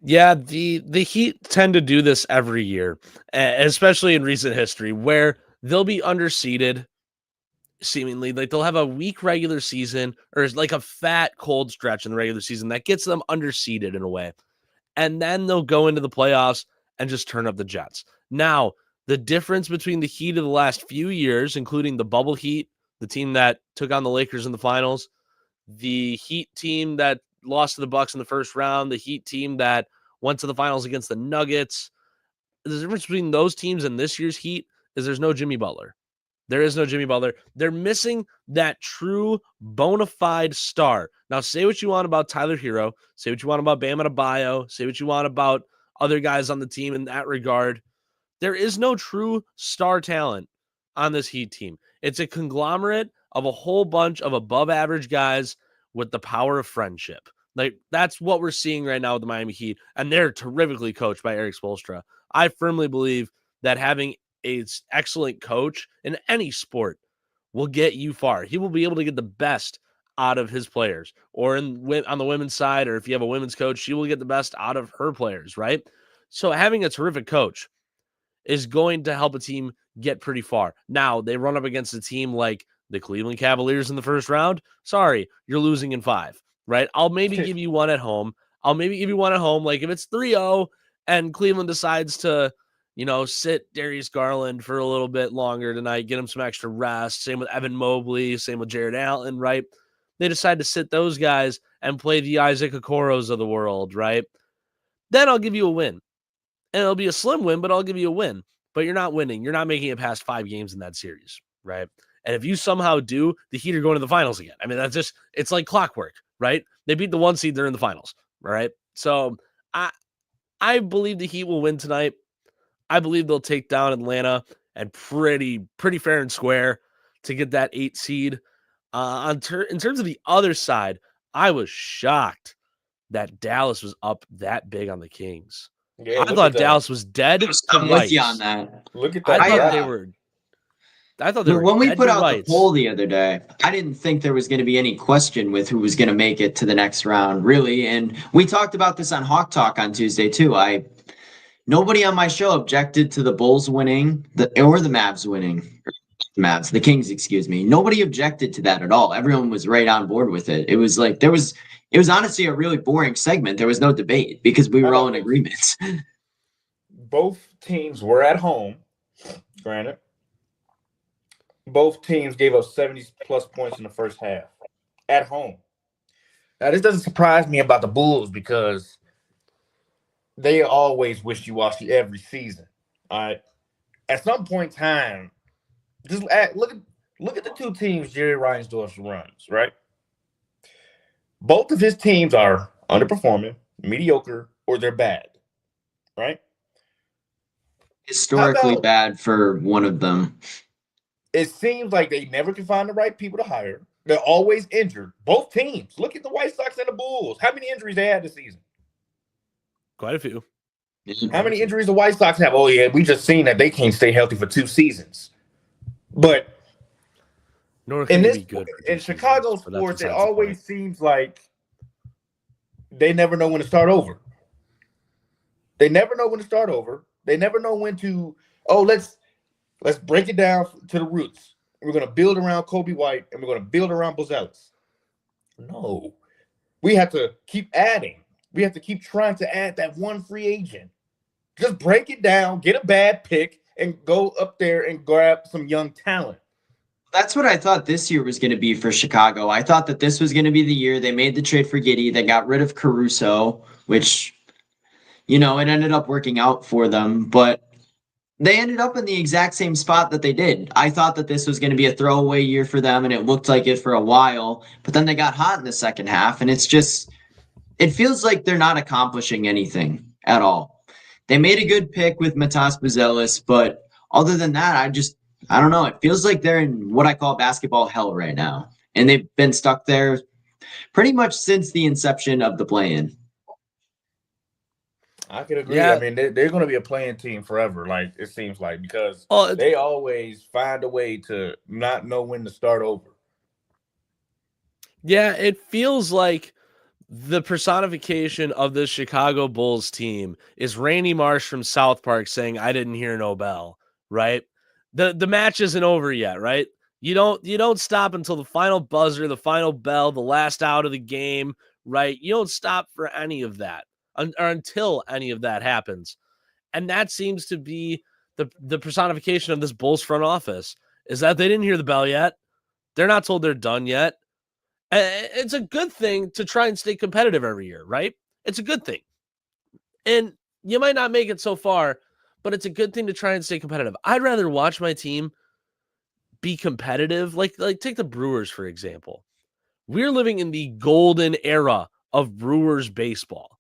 Yeah, the Heat tend to do this every year, especially in recent history, where they'll be underseeded, seemingly. Like they'll have a weak regular season or like a fat cold stretch in the regular season that gets them underseeded in a way. And then they'll go into the playoffs and just turn up the Jets. Now, the difference between the Heat of the last few years, including the bubble Heat, the team that took on the Lakers in the finals, the Heat team that lost to the Bucks in the first round, the Heat team that went to the finals against the Nuggets. The difference between those teams and this year's Heat is there's no Jimmy Butler. There is no Jimmy Butler. They're missing that true bona fide star. Now, say what you want about Tyler Hero. Say what you want about Bam Adebayo. Say what you want about other guys on the team in that regard. There is no true star talent on this Heat team. It's a conglomerate of a whole bunch of above average guys with the power of friendship. Like that's what we're seeing right now with the Miami Heat, and they're terrifically coached by Erik Spoelstra. I firmly believe that having an excellent coach in any sport will get you far. He will be able to get the best out of his players, or on the women's side, or if you have a women's coach, she will get the best out of her players, right? So having a terrific coach is going to help a team get pretty far. Now, they run up against a team like the Cleveland Cavaliers in the first round. Sorry, you're losing in 5, right? I'll maybe give you one at home. Like if it's 3-0 and Cleveland decides to, sit Darius Garland for a little bit longer tonight, get him some extra rest. Same with Evan Mobley, same with Jared Allen, right? They decide to sit those guys and play the Isaac Okoros of the world, right? Then I'll give you a win. And it'll be a slim win, but I'll give you a win. But you're not winning. You're not making it past 5 games in that series, right? And if you somehow do, the Heat are going to the finals again. I mean, it's like clockwork, right? They beat the 1 seed, they're in the finals, right? So I believe the Heat will win tonight. I believe they'll take down Atlanta and pretty fair and square to get that 8 seed. In terms of the other side, I was shocked that Dallas was up that big on the Kings. Yeah, I thought Dallas was dead. I'm with you on that. Look at that. I thought they were. When we dead put to out rights. the poll the other day, I didn't think there was going to be any question with who was going to make it to the next round, really. And we talked about this on Hawk Talk on Tuesday too. Nobody on my show objected to the Bulls winning or the Mavs winning. The Kings, excuse me. Nobody objected to that at all. Everyone was right on board with it. It was like it was honestly a really boring segment. There was no debate because we were all in agreement. Both teams were at home, granted. Both teams gave up 70-plus points in the first half at home. Now, this doesn't surprise me about the Bulls because they always wishy-washy every season. All right. At some point in time, just look at the 2 teams Jerry Reinsdorf runs, right? Both of his teams are underperforming, mediocre, or they're bad, right? Historically bad for one of them. It seems like they never can find the right people to hire. They're always injured. Both teams. Look at the White Sox and the Bulls. How many injuries they had this season? Quite a few. How many injuries the White Sox have? Oh, yeah, we just seen that they can't stay healthy for 2 seasons. But in Chicago sports, it always seems like they never know when to start over. They never know when to start over. They never know when to, let's break it down to the roots. We're going to build around Kobe White, and we're going to build around Bozelis. No. We have to keep adding. We have to keep trying to add that one free agent. Just break it down, get a bad pick, and go up there and grab some young talent. That's what I thought this year was going to be for Chicago. I thought that this was going to be the year they made the trade for Giddey. They got rid of Caruso, which, it ended up working out for them. But they ended up in the exact same spot that they did. I thought that this was going to be a throwaway year for them, and it looked like it for a while. But then they got hot in the second half, and it feels like they're not accomplishing anything at all. They made a good pick with Matas Buzelis, but other than that, I don't know. It feels like they're in what I call basketball hell right now. And they've been stuck there pretty much since the inception of the play-in. I could agree. Yeah. I mean, they're going to be a playing team forever, like it seems like, because they always find a way to not know when to start over. Yeah, it feels like the personification of the Chicago Bulls team is Randy Marsh from South Park saying, "I didn't hear no bell," right? The match isn't over yet, right? You don't stop until the final buzzer, the final bell, the last out of the game, right? You don't stop for any of that or until any of that happens. And that seems to be the personification of this Bulls front office, is that they didn't hear the bell yet. They're not told they're done yet. It's a good thing to try and stay competitive every year, right? It's a good thing. And you might not make it so far, but it's a good thing to try and stay competitive. I'd rather watch my team be competitive. Like take the Brewers, for example. We're living in the golden era of Brewers baseball.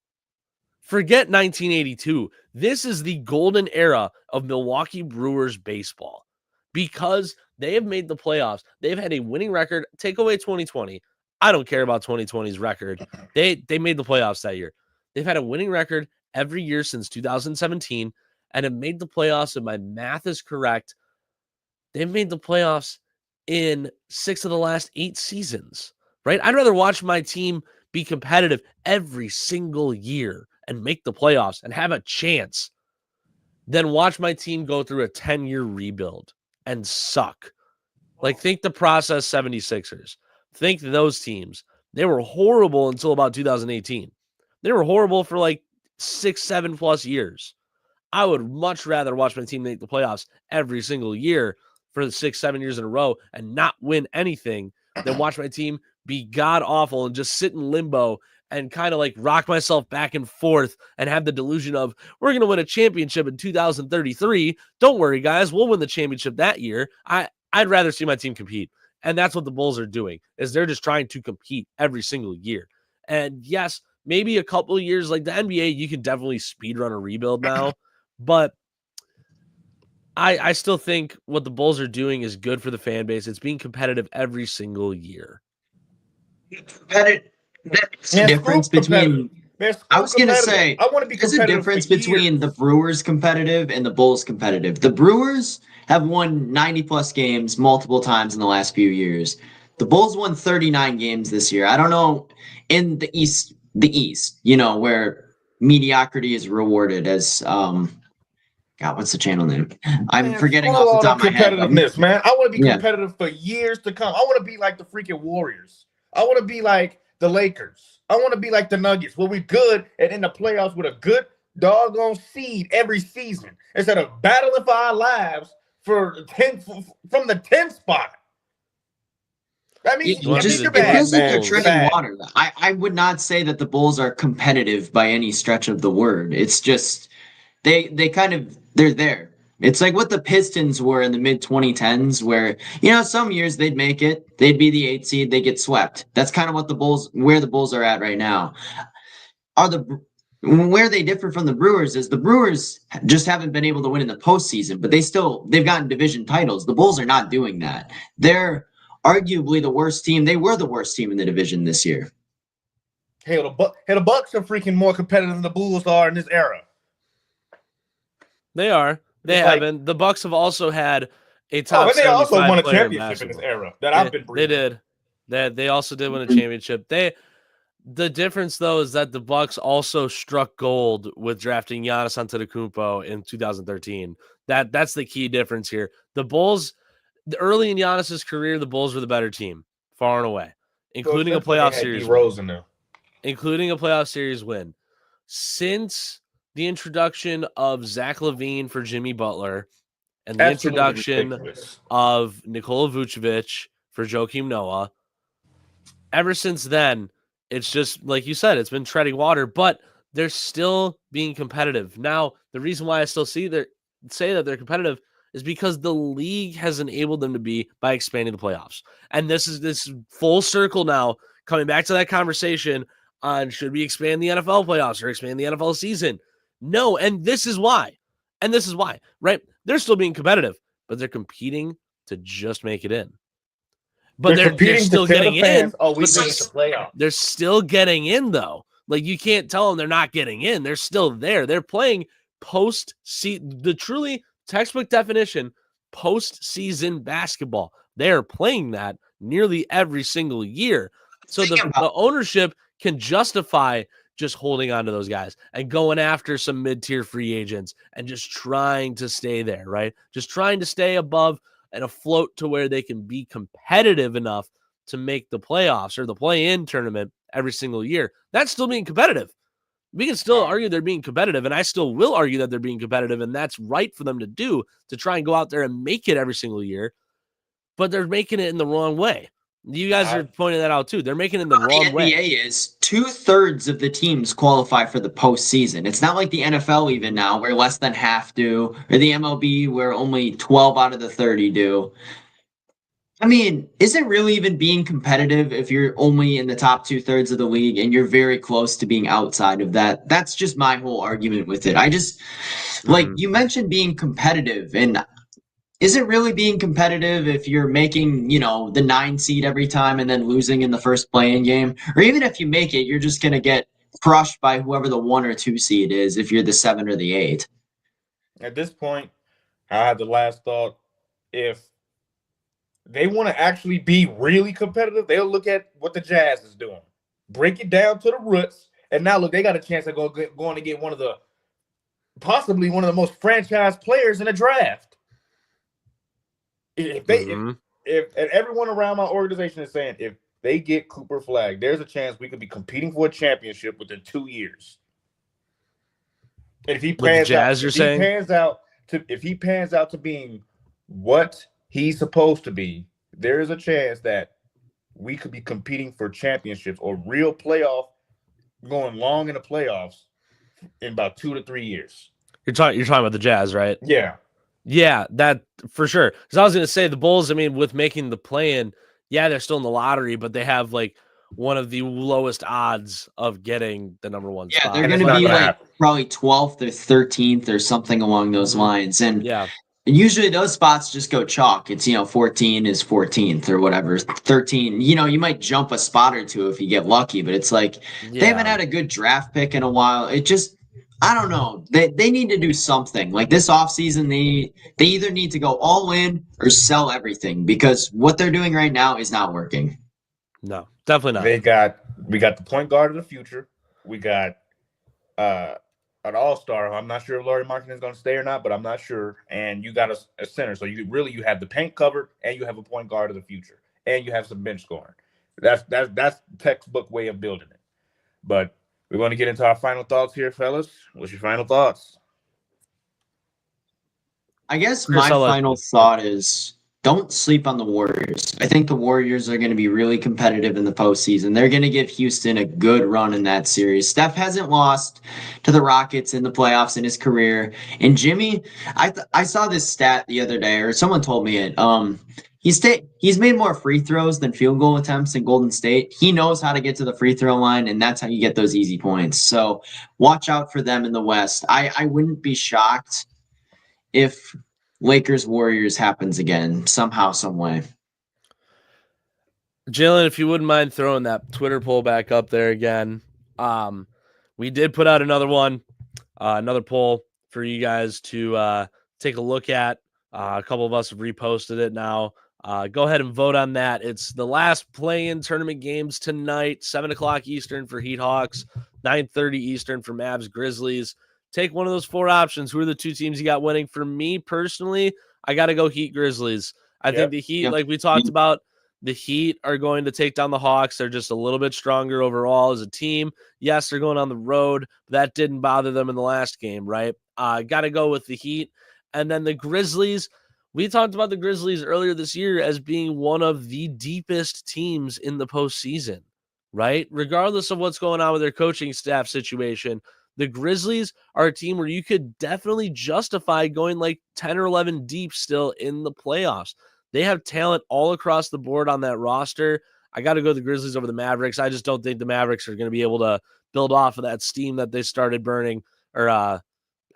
Forget 1982. This is the golden era of Milwaukee Brewers baseball because they have made the playoffs. They've had a winning record. Take away 2020. I don't care about 2020's record. They made the playoffs that year. They've had a winning record every year since 2017 and have made the playoffs, if my math is correct. They've made the playoffs in 6 of the last 8 seasons, right? I'd rather watch my team be competitive every single year and make the playoffs and have a chance than watch my team go through a 10-year rebuild and suck. Like, think the process 76ers. Think those teams. They were horrible until about 2018. They were horrible for like 6-7 plus years. I would much rather watch my team make the playoffs every single year for the 6-7 years in a row and not win anything than watch my team be god awful and just sit in limbo and kind of like rock myself back and forth and have the delusion of, we're going to win a championship in 2033. Don't worry, guys. We'll win the championship that year. I'd rather see my team compete. And that's what the Bulls are doing, is they're just trying to compete every single year. And yes, maybe a couple of years, like the NBA, you can definitely speedrun a rebuild now. But I still think what the Bulls are doing is good for the fan base. It's being competitive every single year. That's the difference between. I was going to say, I want to be there's a difference between the Brewers competitive and the Bulls competitive. The Brewers have won 90 plus games multiple times in the last few years. The Bulls won 39 games this year. I don't know in the East, where mediocrity is rewarded as, God, what's the channel name? I'm forgetting off the top of my head. Competitiveness, man. I want to be competitive for years to come. I want to be like the freaking Warriors. I want to be like the Lakers. I want to be like the Nuggets, where we're good and in the playoffs with a good doggone seed every season instead of battling for our lives from the 10th spot. I mean, it feels like they're treading water. I would not say that the Bulls are competitive by any stretch of the word. It's just they're there. It's like what the Pistons were in the mid-2010s, where, some years they'd make it, they'd be the 8th seed, they get swept. That's kind of what where the Bulls are at right now. Where they differ from the Brewers is the Brewers just haven't been able to win in the postseason, but they've gotten division titles. The Bulls are not doing that. They're arguably the worst team. They were the worst team in the division this year. Hell, the Bucks are freaking more competitive than the Bulls are in this era. They are. They haven't. The Bucks have also had a top. But they also won a player championship in this era that I've been breathing. They did. They also did win a championship. The difference though is that the Bucks also struck gold with drafting Giannis Antetokounmpo in 2013. That's the key difference here. The Bulls, early in Giannis's career, the Bulls were the better team, far and away, including a playoff series. Including a playoff series win. Since the introduction of Zach LaVine for Jimmy Butler and the Absolutely introduction ridiculous. of Nikola Vucevic for Joakim Noah, ever since then, it's just, like you said, it's been treading water, but they're still being competitive. Now, the reason why I still say that they're competitive is because the league has enabled them to be by expanding the playoffs. And this is full circle now, coming back to that conversation on should we expand the NFL playoffs or expand the NFL season? No, and this is why. And this is why, right? They're still being competitive, but they're competing to just make it in. But they're still getting in. Oh, we made the playoffs. They're still getting in, though. Like, you can't tell them they're not getting in. They're still there. They're playing the truly textbook definition postseason basketball. They are playing that nearly every single year. So the ownership can justify just holding on to those guys and going after some mid-tier free agents and just trying to stay there, right? Just trying to stay above and afloat to where they can be competitive enough to make the playoffs or the play-in tournament every single year. That's still being competitive. We can still argue they're being competitive, and I still will argue that they're being competitive, and that's right for them to do, to try and go out there and make it every single year, but they're making it in the wrong way. You guys are pointing that out too. They're making it in the wrong way. The NBA is 2/3 of the teams qualify for the postseason. It's not like the NFL even now, where less than half do, or the MLB, where only 12 out of the 30 do. I mean, is it really even being competitive if you're only in the top 2/3 of the league and you're very close to being outside of that? That's just my whole argument with it. I just, like, you mentioned being competitive, and is it really being competitive if you're making, the 9 seed every time and then losing in the first play-in game? Or even if you make it, you're just going to get crushed by whoever the 1 or 2 seed is if you're the 7 or the 8. At this point, I have the last thought. If they want to actually be really competitive, they'll look at what the Jazz is doing. Break it down to the roots. And now, look, they got a chance of going to get possibly one of the most franchise players in the draft. If everyone around my organization is saying if they get Cooper Flagg, there's a chance we could be competing for a championship within 2 years. And if he pans out to being what he's supposed to be, there is a chance that we could be competing for championships or real playoff, going long in the playoffs in about 2 to 3 years. You're talking about the Jazz, right? Yeah. Yeah, that for sure. Because I was going to say the Bulls, I mean, with making the play-in, yeah, they're still in the lottery, but they have like one of the lowest odds of getting the number 1 spot. Yeah, they're going to be like probably 12th or 13th or something along those lines. And yeah, usually those spots just go chalk. It's, 14 is 14th or whatever. 13, you might jump a spot or two if you get lucky, but it's like they haven't had a good draft pick in a while. It just, I don't know. They need to do something. Like this offseason, they either need to go all in or sell everything, because what they're doing right now is not working. No, definitely not. We got the point guard of the future. We got an all-star. I'm not sure if Lauri Markkanen is going to stay or not, but I'm not sure. And you got a center. So you have the paint covered, and you have a point guard of the future, and you have some bench scoring. That's textbook way of building it. But we're going to get into our final thoughts here, fellas. What's your final thoughts? I guess my final thought is don't sleep on the Warriors. I think the Warriors are going to be really competitive in the postseason. They're going to give Houston a good run in that series. Steph hasn't lost to the Rockets in the playoffs in his career. And Jimmy, I saw this stat the other day, or someone told me it. He's made more free throws than field goal attempts in Golden State. He knows how to get to the free throw line, and that's how you get those easy points. So watch out for them in the West. I wouldn't be shocked if Lakers-Warriors happens again somehow, some way. Jalen, if you wouldn't mind throwing that Twitter poll back up there again. We did put out another one, another poll for you guys to take a look at. A couple of us have reposted it now. Go ahead and vote on that. It's the last play-in tournament games tonight, 7 o'clock Eastern for Heat Hawks, 9:30 Eastern for Mavs Grizzlies. Take one of those 4 options. Who are the 2 teams you got winning? For me personally, I got to go Heat Grizzlies. I think the Heat, like we talked about, the Heat are going to take down the Hawks. They're just a little bit stronger overall as a team. Yes, they're going on the road. But that didn't bother them in the last game, right? Got to go with the Heat. And then the Grizzlies, we talked about the Grizzlies earlier this year as being one of the deepest teams in the postseason, right? Regardless of what's going on with their coaching staff situation, the Grizzlies are a team where you could definitely justify going like 10 or 11 deep still in the playoffs. They have talent all across the board on that roster. I got to go the Grizzlies over the Mavericks. I just don't think the Mavericks are going to be able to build off of that steam that they started burning. Or I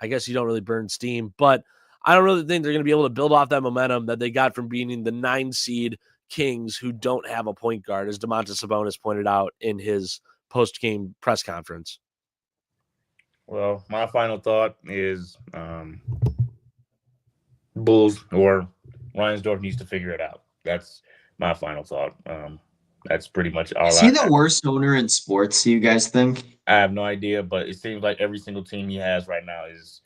guess you don't really burn steam, but I don't really think they're going to be able to build off that momentum that they got from beating the 9 seed Kings, who don't have a point guard, as Domantas Sabonis pointed out in his post-game press conference. Well, my final thought is Bulls or Reinsdorf needs to figure it out. That's my final thought. That's pretty much all. Is he the worst owner in sports, do you guys think? I have no idea, but it seems like every single team he has right now is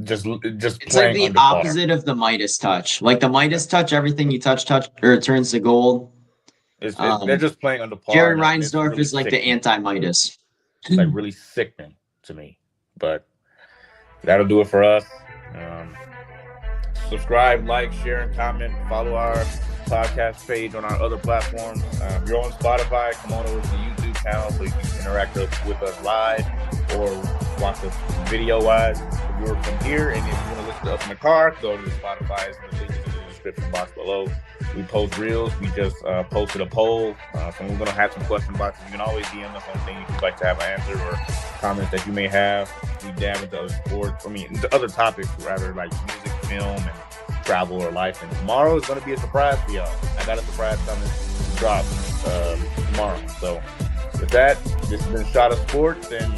just it's like the opposite of the Midas touch. Like the Midas touch, everything you touch or it turns to gold. They're just playing under par. Jared Reinsdorf really is like the anti-Midas. It's like really sickening to me. But that'll do it for us. Subscribe, like, share, and comment. Follow our podcast page on our other platforms. If you're on Spotify, come on over to the YouTube channel so you can interact with us live or watch us video-wise. If you're from here and if you want to listen to us in the car, go to the Spotify. It's in the description box below. We post reels. We just posted a poll. So we're going to have some question boxes. You can always DM us on things you'd like to have an answer or comments that you may have. We dab into other sports. Into other topics, rather, like music, film, and travel or life. And tomorrow is going to be a surprise for y'all. I got a surprise coming to drop tomorrow. So with that, this has been Shot of Sports, and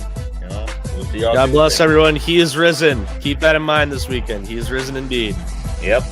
we'll see y'all. God bless everyone. He is risen. Keep that in mind this weekend. He is risen indeed. Yep.